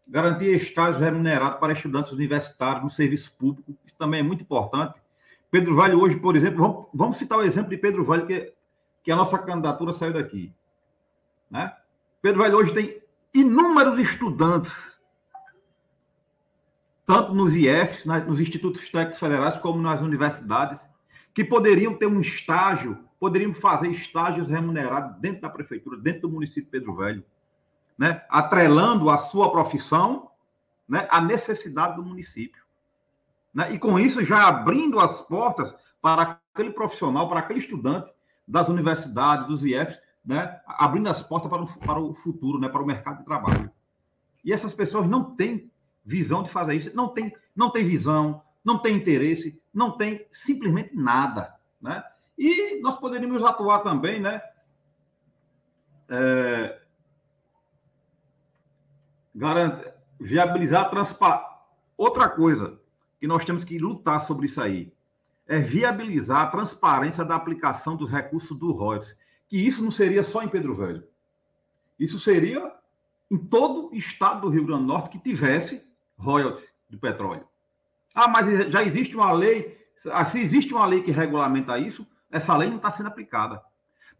garantir estágios remunerados para estudantes universitários no serviço público, isso também é muito importante. Pedro Velho hoje, por exemplo, vamos citar o exemplo de Pedro Velho, que a nossa candidatura saiu daqui, né? Pedro Velho hoje tem inúmeros estudantes, tanto nos IFs, nos Institutos Técnicos Federais, como nas universidades, que poderiam ter um estágio, poderiam fazer estágios remunerados dentro da prefeitura, dentro do município de Pedro Velho, né? Atrelando a sua profissão, né, à necessidade do município, né? E com isso já abrindo as portas para aquele profissional, para aquele estudante das universidades, dos IFs, né, abrindo as portas para o futuro, né, para o mercado de trabalho. E essas pessoas não têm visão de fazer isso, não tem visão, não tem interesse, não tem simplesmente nada, né? E nós poderíamos atuar também, né? Viabilizar a transparência. Outra coisa que nós temos que lutar sobre isso aí é viabilizar a transparência da aplicação dos recursos do royalties. Que isso não seria só em Pedro Velho. Isso seria em todo o estado do Rio Grande do Norte que tivesse royalties de petróleo. Ah, mas já existe uma lei. Se existe uma lei que regulamenta isso, essa lei não está sendo aplicada.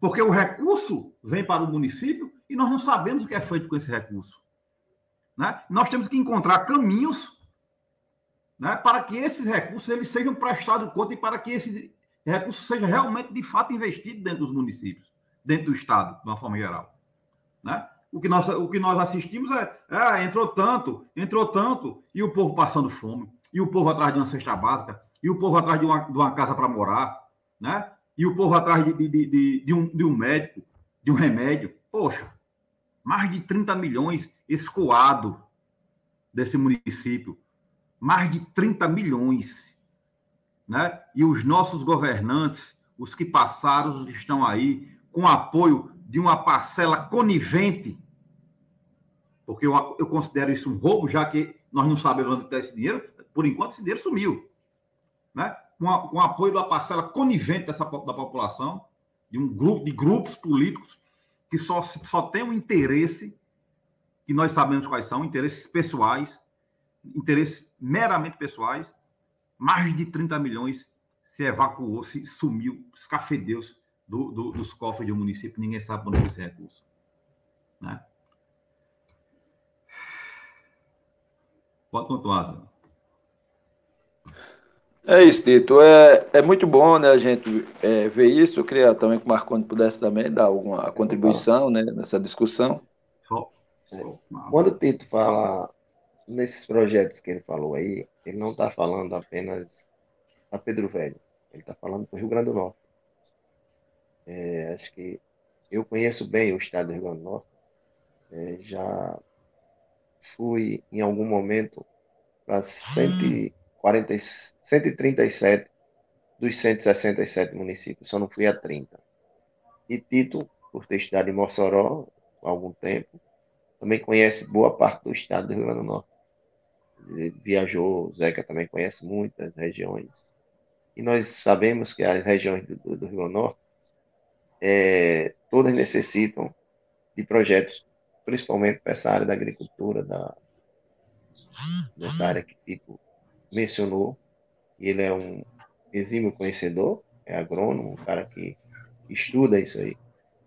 Porque o recurso vem para o município e nós não sabemos o que é feito com esse recurso. Né? Nós temos que encontrar caminhos, né, para que esses recursos eles sejam prestados conta e para que esse recurso seja realmente, de fato, investido dentro dos municípios, dentro do Estado, de uma forma geral. Né? O que nós assistimos entrou tanto, e o povo passando fome, e o povo atrás de uma cesta básica, e o povo atrás de uma casa para morar, né? E o povo atrás de um médico, de um remédio. Poxa, mais de 30 milhões escoado desse município. Mais de 30 milhões. Né? E os nossos governantes, os que passaram, os que estão aí, com apoio de uma parcela conivente, porque eu considero isso um roubo, já que nós não sabemos onde está esse dinheiro, por enquanto esse dinheiro sumiu. Né? Com apoio da parcela conivente da população, de um grupo de grupos políticos que só tem um interesse, que nós sabemos quais são, interesses pessoais, interesses meramente pessoais. Mais de 30 milhões se evacuou, se sumiu, escafedeu dos cofres do município, ninguém sabe onde foi esse recurso. Né? Pode continuar, Zé. É isso, Tito. É muito bom, né, a gente ver isso. Eu queria também que o Marconi pudesse também dar alguma contribuição, né, nessa discussão. Quando o Tito fala nesses projetos que ele falou aí, ele não está falando apenas a Pedro Velho, ele está falando para o Rio Grande do Norte. Acho que eu conheço bem o estado do Rio Grande do Norte, já fui em algum momento para 137 dos 167 municípios, só não fui a 30. E Tito, por ter estudado em Mossoró há algum tempo, também conhece boa parte do estado do Rio Grande do Norte. Ele viajou, Zeca também conhece muitas regiões. E nós sabemos que as regiões do Rio Grande do Norte, todas necessitam de projetos, principalmente para essa área da agricultura, dessa área que Tito mencionou. E ele é um exímio conhecedor, é agrônomo, um cara que estuda isso aí,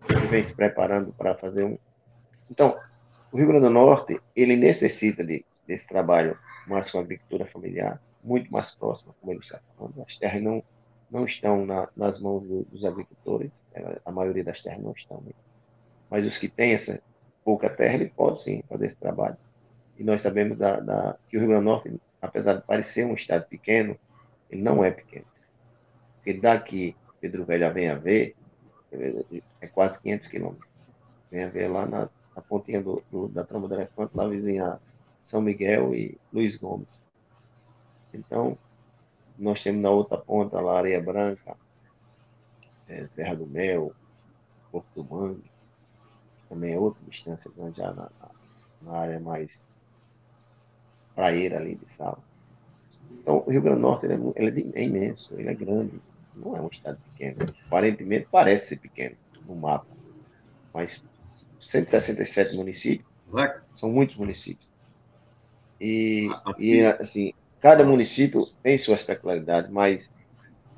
ele vem se preparando para fazer um... Então, o Rio Grande do Norte, ele necessita desse trabalho mais com a agricultura familiar, muito mais próxima, como ele está falando. As terras não estão nas mãos dos agricultores, a maioria das terras não estão. Mas os que têm essa pouca terra, ele pode sim fazer esse trabalho. E nós sabemos que o Rio Grande do Norte, apesar de parecer um estado pequeno, ele não é pequeno. Porque daqui, Pedro Velho a Venha Ver, é quase 500 quilômetros. Venha Ver lá na pontinha da Tromba do Elefante, lá vizinha São Miguel e Luiz Gomes. Então, nós temos na outra ponta lá Areia Branca, Serra do Mel, Porto do Mangue, também é outra distância grande já na área mais praieira ali de Sal. Então, o Rio Grande do Norte ele é imenso, ele é grande, não é um estado pequeno. Aparentemente parece ser pequeno no mapa, mas 167 municípios são muitos municípios. E assim, cada município tem suas peculiaridades, mas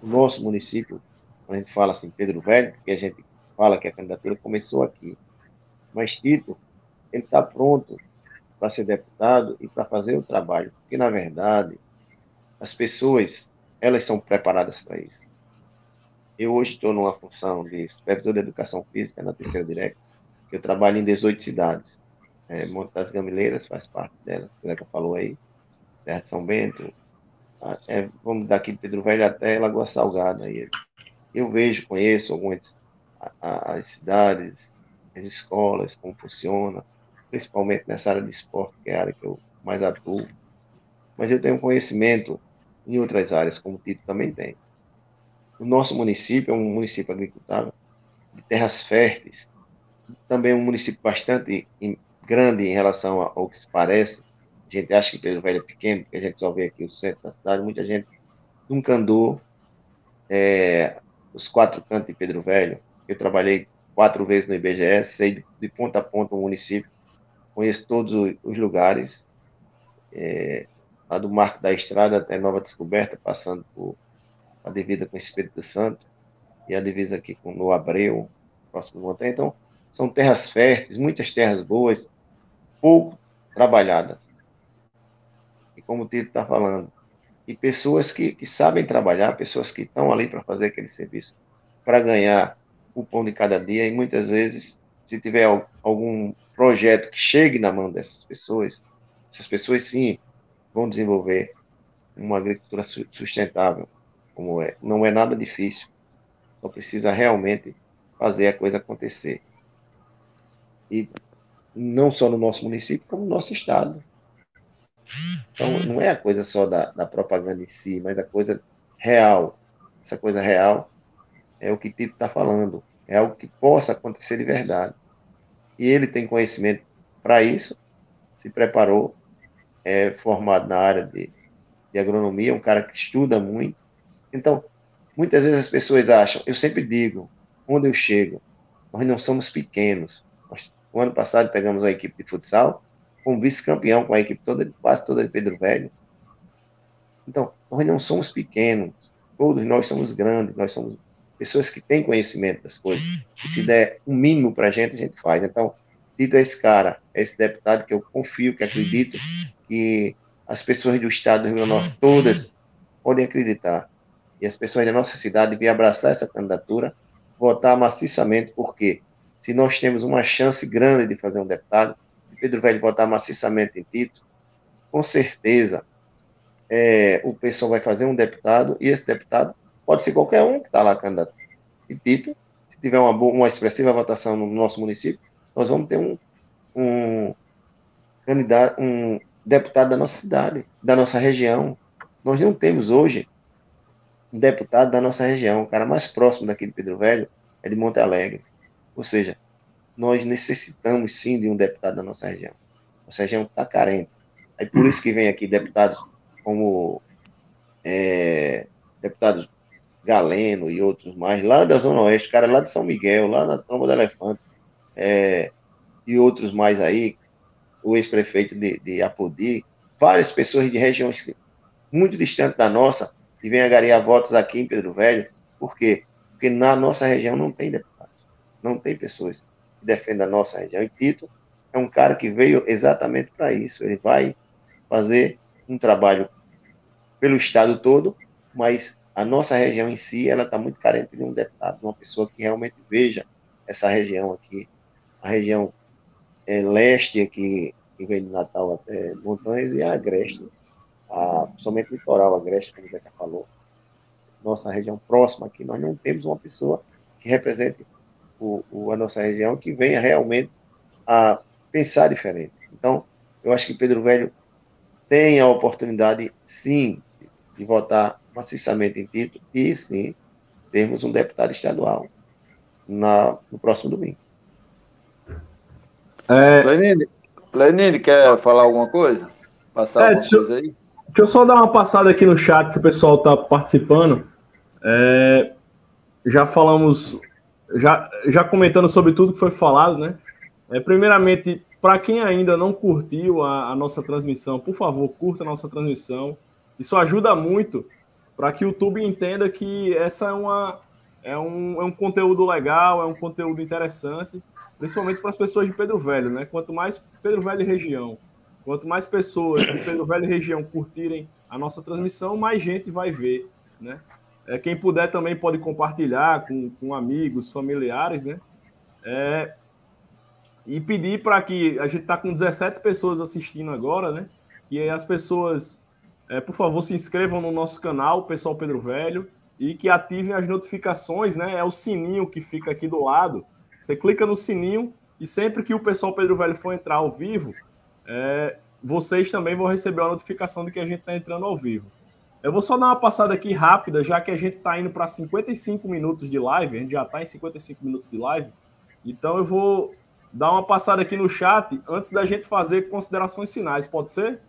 o nosso município, quando a gente fala assim, Pedro Velho, porque a gente fala que a candidatura começou aqui, mas Tito, ele está pronto para ser deputado e para fazer o trabalho, porque, na verdade, as pessoas, elas são preparadas para isso. Eu hoje estou numa função de supervisor de educação física na Terceira Direta, que eu trabalho em 18 cidades. Monte das Gamileiras faz parte dela, que a falou aí, Serra de São Bento, vamos daqui de Pedro Velho até Lagoa Salgada. Aí. Eu conheço algumas as cidades, as escolas, como funciona, principalmente nessa área de esporte, que é a área que eu mais atuo. Mas eu tenho conhecimento em outras áreas, como o Tito também tem. O nosso município é um município agricultável, de terras férteis, também é um município bastante grande em relação ao que se parece. A gente acha que Pedro Velho é pequeno, porque a gente só vê aqui o centro da cidade. Muita gente nunca andou os 4 cantos de Pedro Velho. Eu trabalhei 4 vezes no IBGE, sei de ponta a ponta o município, conheço todos os lugares, lá do Marco da Estrada até Nova Descoberta, passando por a divisa com o Espírito Santo e a divisa aqui no Abreu, próximo do Montanha. Então, são terras férteis, muitas terras boas, pouco trabalhadas. E como o Tito está falando, e pessoas que sabem trabalhar, pessoas que estão ali para fazer aquele serviço, para ganhar o pão de cada dia, e muitas vezes, se tiver algum projeto que chegue na mão dessas pessoas, essas pessoas sim vão desenvolver uma agricultura sustentável, como é. Não é nada difícil, só precisa realmente fazer a coisa acontecer. E não só no nosso município, como no nosso estado. Então, não é a coisa só da propaganda em si, mas a coisa real. Essa coisa real é o que Tito está falando, é algo que possa acontecer de verdade. E ele tem conhecimento para isso, se preparou, é formado na área de agronomia, um cara que estuda muito. Então, muitas vezes as pessoas acham, eu sempre digo, onde eu chego, nós não somos pequenos. O ano passado pegamos uma equipe de futsal, um vice-campeão com a equipe toda, quase toda de Pedro Velho. Então, nós não somos pequenos, todos nós somos grandes, nós somos pessoas que têm conhecimento das coisas. E se der um mínimo para a gente faz. Então, Tito é esse cara, é esse deputado que eu confio, que acredito que as pessoas do estado do Rio Grande do Norte, todas, podem acreditar. E as pessoas da nossa cidade devem abraçar essa candidatura, votar maciçamente, porque se nós temos uma chance grande de fazer um deputado, se Pedro Velho votar maciçamente em Tito, com certeza o pessoal vai fazer um deputado, e esse deputado pode ser qualquer um que está lá candidato. E Tito, se tiver uma expressiva votação no nosso município, nós vamos ter um candidato, um deputado da nossa cidade, da nossa região. Nós não temos hoje um deputado da nossa região. O cara mais próximo daqui de Pedro Velho é de Monte Alegre. Ou seja, nós necessitamos sim de um deputado da nossa região. Nossa região está carente. É por isso que vem aqui deputados como deputados Galeno e outros mais, lá da Zona Oeste, cara lá de São Miguel, lá na Tromba do Elefante, e outros mais aí, o ex-prefeito de Apodi, várias pessoas de regiões muito distantes da nossa, que vêm agariar votos aqui em Pedro Velho. Por quê? Porque na nossa região não tem deputados, não tem pessoas que defendem a nossa região. E Tito é um cara que veio exatamente para isso. Ele vai fazer um trabalho pelo estado todo, mas a nossa região em si, ela está muito carente de um deputado, de uma pessoa que realmente veja essa região aqui, a região leste aqui, que vem de Natal até Montanhas, e a Agreste, somente litoral Agreste, como o Zeca falou. Nossa região próxima aqui, nós não temos uma pessoa que represente a nossa região, que venha realmente a pensar diferente. Então, eu acho que Pedro Velho tem a oportunidade, sim, de votar maciçamente em Tito e, sim, termos um deputado estadual no próximo domingo. Lenine, quer falar alguma coisa? Passar alguma coisa aí? Deixa eu só dar uma passada aqui no chat que o pessoal está participando. Já falamos, já comentando sobre tudo que foi falado, né? Primeiramente, para quem ainda não curtiu a nossa transmissão, por favor, curta a nossa transmissão. Isso ajuda muito para que o YouTube entenda que essa é um conteúdo legal, é um conteúdo interessante, principalmente para as pessoas de Pedro Velho, né? Quanto mais Pedro Velho e região, quanto mais pessoas de Pedro Velho e região curtirem a nossa transmissão, mais gente vai ver, né? Quem puder também pode compartilhar com amigos, familiares, né? E pedir para que a gente está com 17 pessoas assistindo agora, né? E as pessoas, por favor, se inscrevam no nosso canal, Pessoal Pedro Velho, e que ativem as notificações, né? É o sininho que fica aqui do lado. Você clica no sininho e sempre que o Pessoal Pedro Velho for entrar ao vivo, vocês também vão receber a notificação de que a gente está entrando ao vivo. Eu vou só dar uma passada aqui rápida, já que a gente está indo para 55 minutos de live, a gente já está em 55 minutos de live, então eu vou dar uma passada aqui no chat antes da gente fazer considerações finais, pode ser?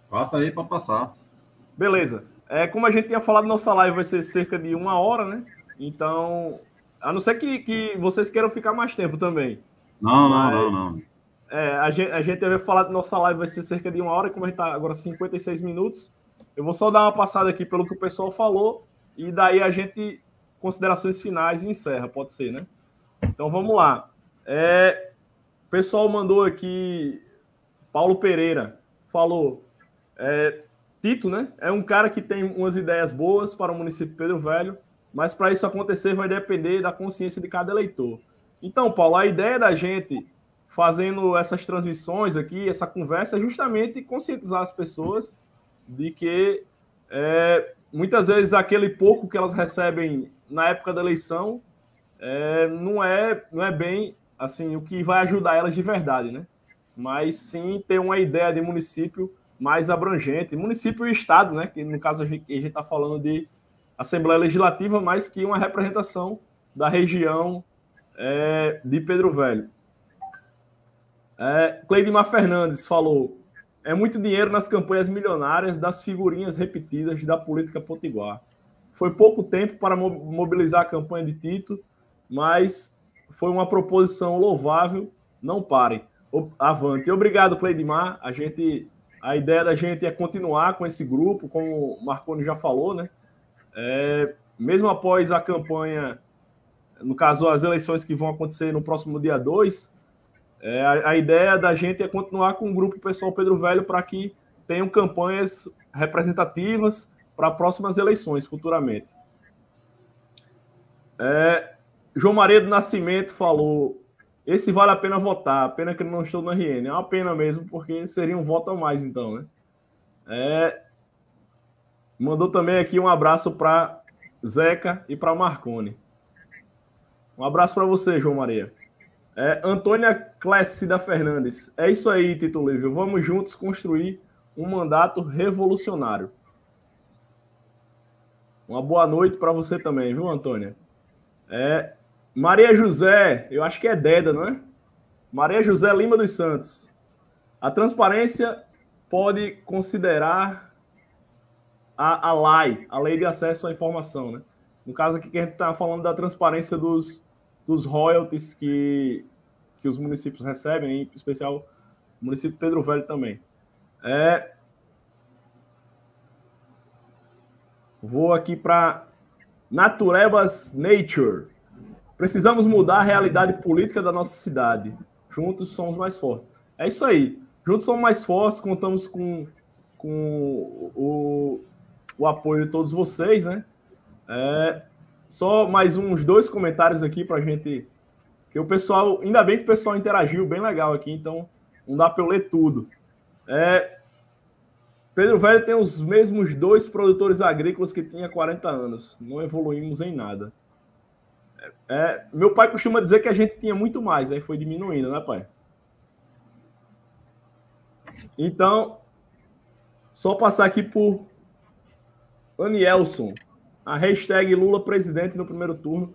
Passa aí para passar. Beleza. Como a gente tinha falado, nossa live vai ser cerca de 1 hora, né? Então, a não ser que vocês queiram ficar mais tempo também. Não. A gente havia falado que nossa live vai ser cerca de 1 hora, como a gente está agora 56 minutos. Eu vou só dar uma passada aqui pelo que o pessoal falou, e daí a gente, considerações finais e encerra, pode ser, né? Então vamos lá. O pessoal mandou aqui, Paulo Pereira falou, Tito, né? É um cara que tem umas ideias boas para o município de Pedro Velho, mas para isso acontecer vai depender da consciência de cada eleitor. Então, Paulo, a ideia da gente fazendo essas transmissões aqui, essa conversa, é justamente conscientizar as pessoas de que muitas vezes aquele pouco que elas recebem na época da eleição não é bem assim o que vai ajudar elas de verdade, né? Mas sim ter uma ideia de município mais abrangente, município e estado, né? Que no caso a gente está falando de Assembleia Legislativa, mas que uma representação da região de Pedro Velho. Cleidimar Fernandes falou: é muito dinheiro nas campanhas milionárias das figurinhas repetidas da política potiguar. Foi pouco tempo para mobilizar a campanha de Tito, mas foi uma proposição louvável. Não parem. Avante. Obrigado, Cleidimar. A ideia da gente é continuar com esse grupo, como o Marconi já falou, né? Mesmo após a campanha, no caso, as eleições que vão acontecer no próximo dia 2, a ideia da gente é continuar com o grupo pessoal Pedro Velho para que tenham campanhas representativas para próximas eleições futuramente. João Maria do Nascimento falou: esse vale a pena votar, pena que eu não estou no RN. É uma pena mesmo, porque seria um voto a mais, então, né? Mandou também aqui um abraço para Zeca e para Marconi. Um abraço para você, João Maria. Antônia Clécida Fernandes. É isso aí, Tito Livio. Vamos juntos construir um mandato revolucionário. Uma boa noite para você também, viu, Antônia? Maria José, eu acho que é Deda, não é? Maria José Lima dos Santos. A transparência pode considerar a lei de acesso à informação, né? No caso aqui que a gente está falando da transparência dos royalties que os municípios recebem, em especial o município de Pedro Velho também. Vou aqui para Naturebas Nature. Precisamos mudar a realidade política da nossa cidade. Juntos somos mais fortes. É isso aí. Juntos somos mais fortes, contamos com o apoio de todos vocês, né? Só mais uns 2 comentários aqui para a gente... Que o pessoal... Ainda bem que o pessoal interagiu bem legal aqui, então não dá para eu ler tudo. Pedro Velho tem os mesmos 2 produtores agrícolas que tinha 40 anos. Não evoluímos em nada. Meu pai costuma dizer que a gente tinha muito mais, né? Foi diminuindo, né, pai? Então, só passar aqui por Anielson. A hashtag Lula presidente no primeiro turno.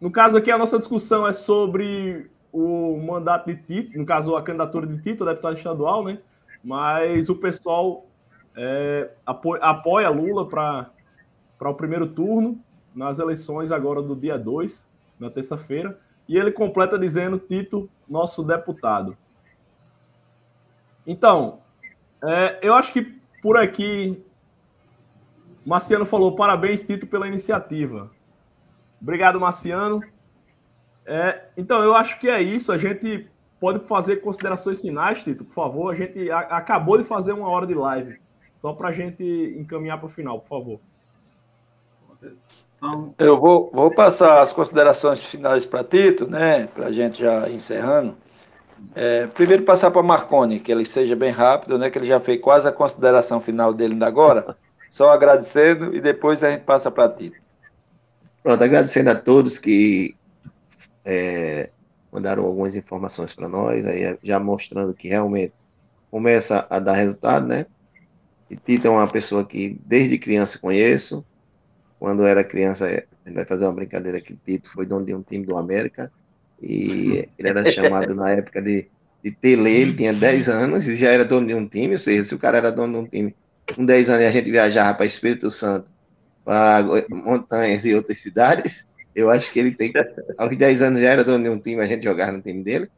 No caso aqui, a nossa discussão é sobre o mandato de Tito, no caso, a candidatura de Tito, deputado estadual, né? Mas o pessoal apoia Lula para o primeiro turno, nas eleições agora do dia 2, na terça-feira, e ele completa dizendo: Tito, nosso deputado. Então, eu acho que por aqui, Marciano falou: parabéns, Tito, pela iniciativa. Obrigado, Marciano. Então, eu acho que é isso. A gente pode fazer considerações finais, Tito, por favor. A gente acabou de fazer 1 hora de live. Só para a gente encaminhar para o final, por favor. Então... Eu vou passar as considerações finais para Tito, né? Para a gente já encerrando. Primeiro passar para Marconi, que ele seja bem rápido, né? Que ele já fez quase a consideração final dele ainda agora. Só agradecendo e depois a gente passa para Tito. Pronto, agradecendo a todos que mandaram algumas informações para nós, aí já mostrando que realmente começa a dar resultado, né? E Tito é uma pessoa que desde criança conheço. Quando era criança, a gente vai fazer uma brincadeira que Tito foi dono de um time do América, e ele era chamado na época de Tele, ele tinha 10 anos e já era dono de um time, ou seja, se o cara era dono de um time com 10 anos e a gente viajava para Espírito Santo, para montanhas e outras cidades, eu acho que ele tem, aos 10 anos já era dono de um time, a gente jogava no time dele,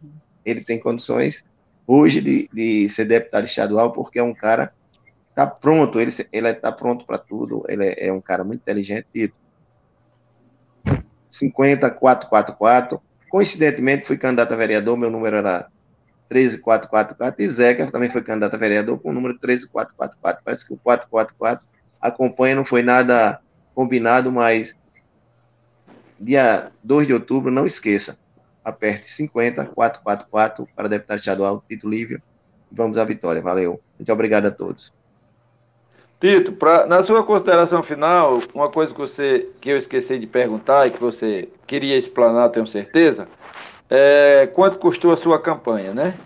ele tem condições hoje de ser deputado estadual, porque é um cara tá pronto, ele está pronto para tudo, ele é um cara muito inteligente. 50444. Coincidentemente, fui candidato a vereador, meu número era 13444, e Zeca também foi candidato a vereador com o número 13444. Parece que o 444 acompanha, não foi nada combinado, mas dia 2 de outubro, não esqueça, aperte 50444 para deputado estadual, Tito Lívio, e vamos à vitória. Valeu. Muito obrigado a todos. Tito, na sua consideração final, uma coisa que eu esqueci de perguntar e que você queria explanar, tenho certeza, é quanto custou a sua campanha, né?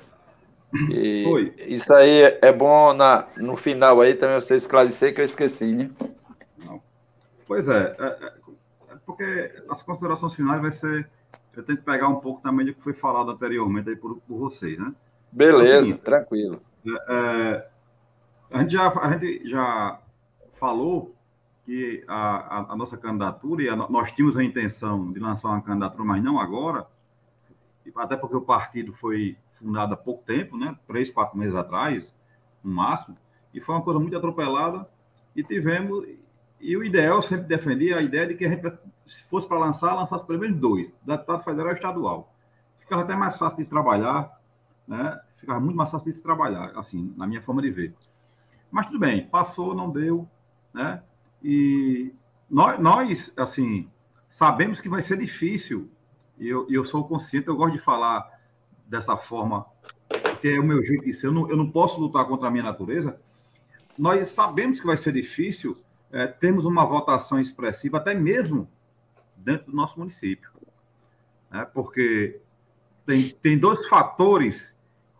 E Foi. isso aí é bom no final aí também você esclarecer que eu esqueci, né? Não. Pois porque as considerações finais vai ser, eu tenho que pegar um pouco também do que foi falado anteriormente aí por vocês, né? Beleza, É o seguinte, tranquilo. A gente já falou que a nossa candidatura, e nós tínhamos a intenção de lançar uma candidatura, mas não agora, até porque o partido foi fundado há pouco tempo, né? 3, 4 meses atrás, no máximo, e foi uma coisa muito atropelada, e o ideal, eu sempre defendi a ideia de que a gente, se fosse para lançasse pelo menos 2, deputado federal e estadual. Ficava até mais fácil de trabalhar, né? Ficava muito mais fácil de se trabalhar, assim, na minha forma de ver. Mas tudo bem, passou, não deu, né? E nós assim, sabemos que vai ser difícil, e eu sou consciente, eu gosto de falar dessa forma, porque é o meu jeito de ser, eu não posso lutar contra a minha natureza. Nós sabemos que vai ser difícil, temos uma votação expressiva, até mesmo dentro do nosso município, né? Porque tem 2 fatores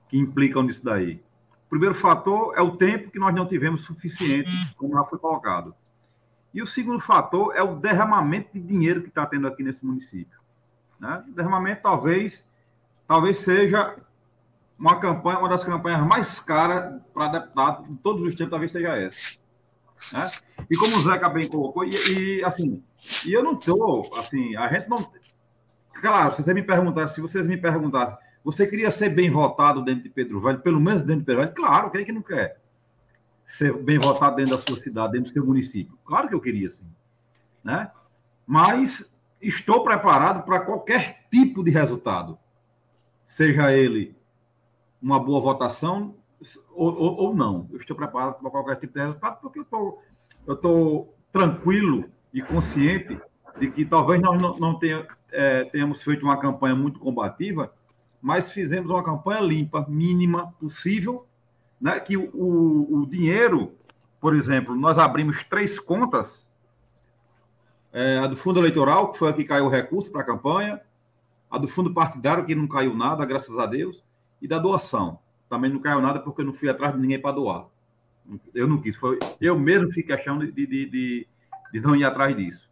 que implicam nisso daí. O primeiro fator é o tempo que nós não tivemos suficiente, como já foi colocado. E o segundo fator é o derramamento de dinheiro que está tendo aqui nesse município, né? O derramamento talvez seja uma das campanhas mais caras para deputado de todos os tempos, talvez seja essa, né? E como o Zeca bem colocou, assim, e eu não estou, assim, a gente não... Claro, se vocês me perguntassem, você queria ser bem votado dentro de Pedro Velho, pelo menos dentro de Pedro Velho? Claro, quem é que não quer ser bem votado dentro da sua cidade, dentro do seu município? Claro que eu queria, sim, né? Mas estou preparado para qualquer tipo de resultado, seja ele uma boa votação ou não. Eu estou preparado para qualquer tipo de resultado, porque eu estou tranquilo e consciente de que talvez nós não tenhamos feito uma campanha muito combativa, mas fizemos uma campanha limpa, mínima possível, né? Que o dinheiro, por exemplo, nós abrimos 3 contas, a do fundo eleitoral, que foi a que caiu o recurso para a campanha, a do fundo partidário, que não caiu nada, graças a Deus, e da doação. Também não caiu nada porque eu não fui atrás de ninguém para doar. Eu não quis, eu mesmo fiquei achando de não ir atrás disso.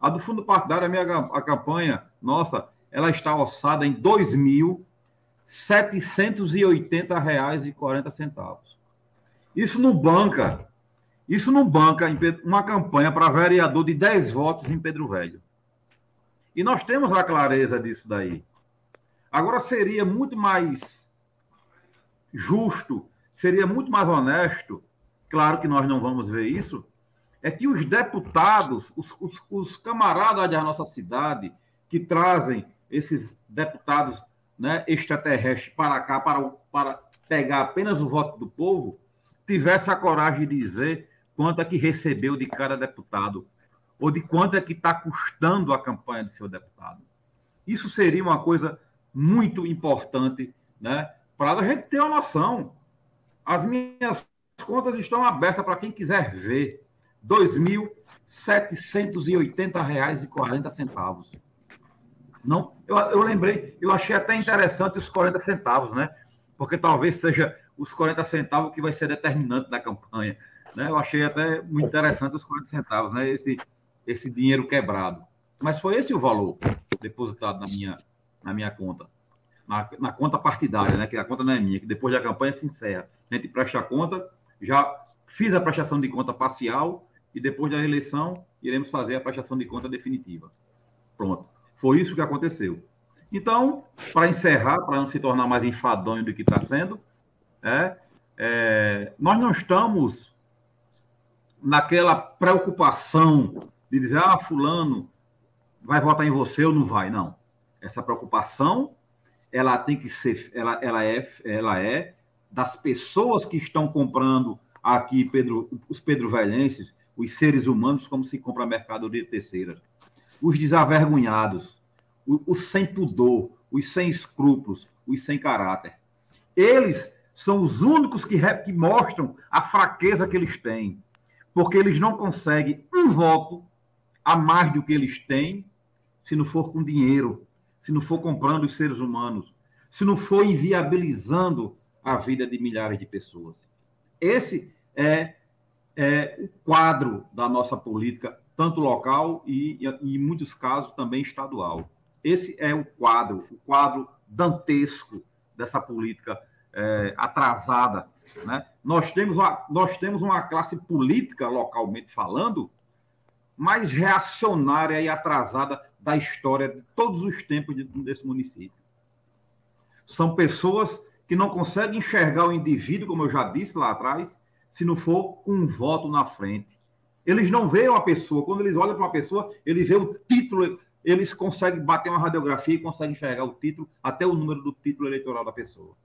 A do fundo partidário, a campanha, nossa, ela está orçada em R$ 2.780,40. Isso não banca uma campanha para vereador de 10 votos em Pedro Velho. E nós temos a clareza disso daí. Agora, seria muito mais justo, seria muito mais honesto, claro que nós não vamos ver isso, é que os deputados, os camaradas da nossa cidade, que trazem esses deputados, né, extraterrestres para cá, para pegar apenas o voto do povo, tivesse a coragem de dizer quanto é que recebeu de cada deputado, ou de quanto é que está custando a campanha de seu deputado. Isso seria uma coisa muito importante, né, para a gente ter uma noção. As minhas contas estão abertas para quem quiser ver. R$ 2.780,40. Não, eu lembrei, eu achei até interessante os 40 centavos, né? Porque talvez seja os 40 centavos que vai ser determinante na campanha. né? Eu achei até muito interessante os 40 centavos, né? Esse dinheiro quebrado. Mas foi esse o valor depositado na minha conta. Na conta partidária, né? Que a conta não é minha, que depois da campanha se encerra. A gente presta a conta, já fiz a prestação de conta parcial e depois da eleição iremos fazer a prestação de conta definitiva. Pronto. Foi isso que aconteceu. Então, para encerrar, para não se tornar mais enfadonho do que está sendo, nós não estamos naquela preocupação de dizer, fulano vai votar em você ou não vai. Não. Essa preocupação, ela tem que ser, ela é das pessoas que estão comprando aqui, os pedrovelhenses, os seres humanos, como se compra mercadoria terceira. Os desavergonhados, os sem pudor, os sem escrúpulos, os sem caráter. Eles são os únicos que mostram a fraqueza que eles têm, porque eles não conseguem um voto a mais do que eles têm, se não for com dinheiro, se não for comprando os seres humanos, se não for inviabilizando a vida de milhares de pessoas. Esse é o quadro da nossa política, tanto local e, em muitos casos, também estadual. Esse é o quadro dantesco dessa política atrasada, né? Nós temos uma classe política, localmente falando, mais reacionária e atrasada da história de todos os tempos desse município. São pessoas que não conseguem enxergar o indivíduo, como eu já disse lá atrás, se não for um voto na frente. Eles não veem uma pessoa. Quando eles olham para uma pessoa, eles veem o título, eles conseguem bater uma radiografia e conseguem enxergar o título, até o número do título eleitoral da pessoa.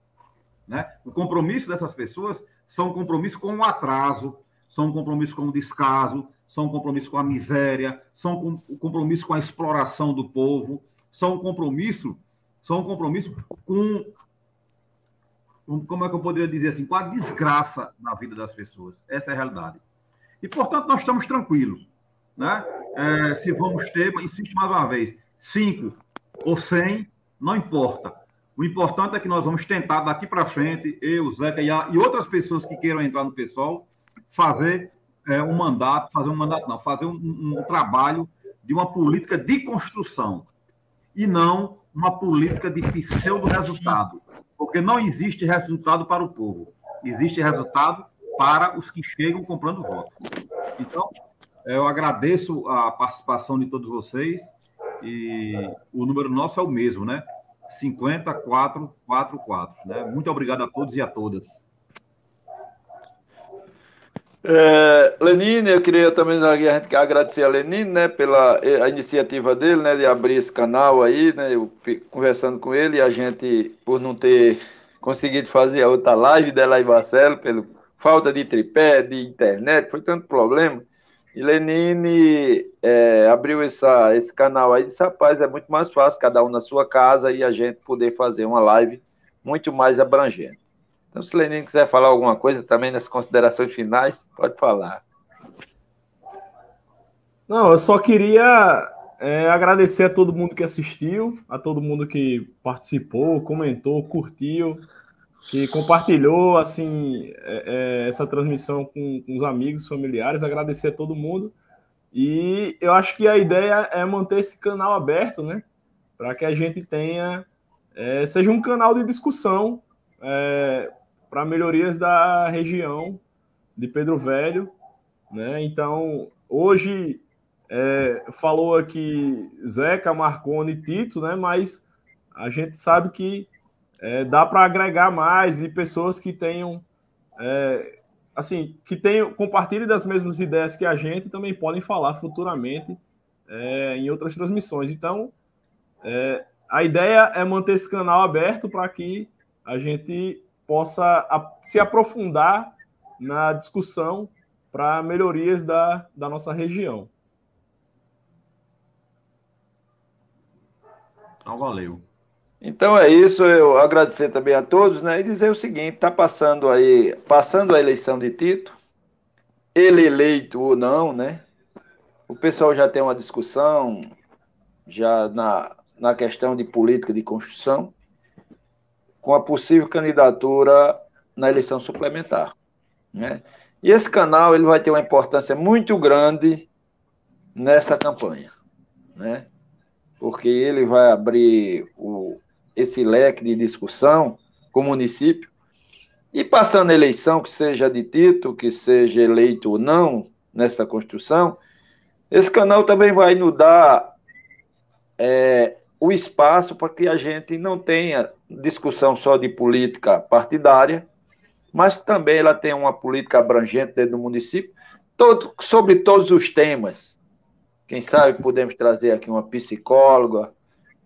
Né? O compromisso dessas pessoas são um compromisso com o atraso, são um compromisso com o descaso, são um compromisso com a miséria, são um compromisso com a exploração do povo, são um compromisso com, como é que eu poderia dizer assim, com a desgraça na vida das pessoas. Essa é a realidade. E, portanto, nós estamos tranquilos. Né? Se vamos ter, insisto mais uma vez, 5 ou 100, não importa. O importante é que nós vamos tentar, daqui para frente, eu, Zeca e outras pessoas que queiram entrar no PSOL, fazer fazer um trabalho de uma política de construção e não uma política de pseudo-resultado, porque não existe resultado para o povo, existe resultado para os que chegam comprando voto. Então, eu agradeço a participação de todos vocês e o número nosso é o mesmo, né? 50444, né? Muito obrigado a todos e a todas. Lenine, eu queria também agradecer a Lenine, né, pela a iniciativa dele, né, de abrir esse canal aí, né, eu conversando com ele, e a gente, por não ter conseguido fazer a outra live dela e Marcelo, pela falta de tripé, de internet, foi tanto problema, e Lenine abriu esse canal aí e disse, rapaz, é muito mais fácil, cada um na sua casa, e a gente poder fazer uma live muito mais abrangente. Então, se o Lenine quiser falar alguma coisa também nas considerações finais, pode falar. Não, eu só queria agradecer a todo mundo que assistiu, a todo mundo que participou, comentou, curtiu, que compartilhou assim, essa transmissão com os amigos, familiares, agradecer a todo mundo. E eu acho que a ideia é manter esse canal aberto, né? Para que a gente tenha, seja um canal de discussão, para melhorias da região de Pedro Velho, né? Então, hoje falou aqui Zeca, Marconi, Tito, né? Mas a gente sabe que dá para agregar mais e pessoas que tenham, compartilhem das mesmas ideias que a gente também podem falar futuramente em outras transmissões. Então, a ideia é manter esse canal aberto para que a gente possa se aprofundar na discussão para melhorias da nossa região. Então, valeu. Então é isso, eu agradecer também a todos, né, e dizer o seguinte, está passando a eleição de Tito, ele eleito ou não, né, o pessoal já tem uma discussão já na questão de política de construção, com a possível candidatura na eleição suplementar, né? E esse canal ele vai ter uma importância muito grande nessa campanha, né? Porque ele vai abrir esse leque de discussão com o município, e passando a eleição, que seja de título, que seja eleito ou não nessa construção, esse canal também vai nos dar o espaço para que a gente não tenha discussão só de política partidária, mas também ela tem uma política abrangente dentro do município, sobre todos os temas. Quem sabe podemos trazer aqui uma psicóloga,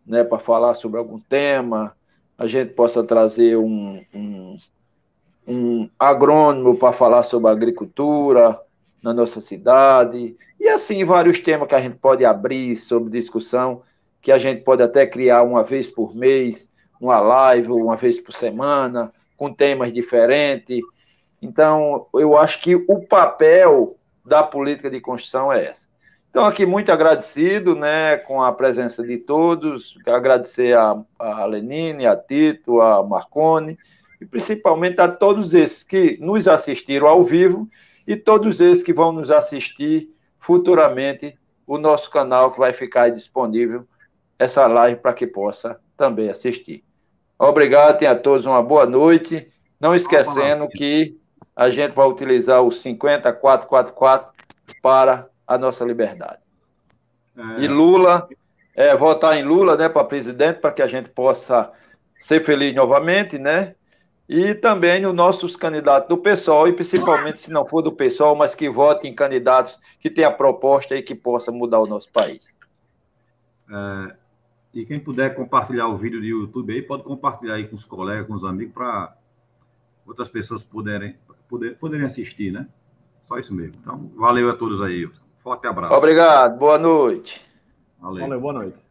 né, para falar sobre algum tema, a gente possa trazer um agrônomo para falar sobre a agricultura na nossa cidade, e assim vários temas que a gente pode abrir sobre discussão, que a gente pode até criar uma vez por mês, uma live, uma vez por semana, com temas diferentes. Então, eu acho que o papel da política de construção é essa. Então, aqui muito agradecido, né, com a presença de todos, agradecer a Lenine, a Tito, a Marconi, e principalmente a todos esses que nos assistiram ao vivo e todos esses que vão nos assistir futuramente, o nosso canal que vai ficar disponível, essa live para que possa também assistir. Obrigado, tenha a todos uma boa noite, não esquecendo que a gente vai utilizar o 50444 para a nossa liberdade. E Lula, votar em Lula, né, para presidente, para que a gente possa ser feliz novamente, né? E também os nossos candidatos do PSOL, e principalmente se não for do PSOL, mas que votem em candidatos que tenham proposta e que possam mudar o nosso país. E quem puder compartilhar o vídeo do YouTube aí, pode compartilhar aí com os colegas, com os amigos, para outras pessoas poderem assistir, né? Só isso mesmo. Então, valeu a todos aí. Forte abraço. Obrigado, boa noite. Valeu, boa noite.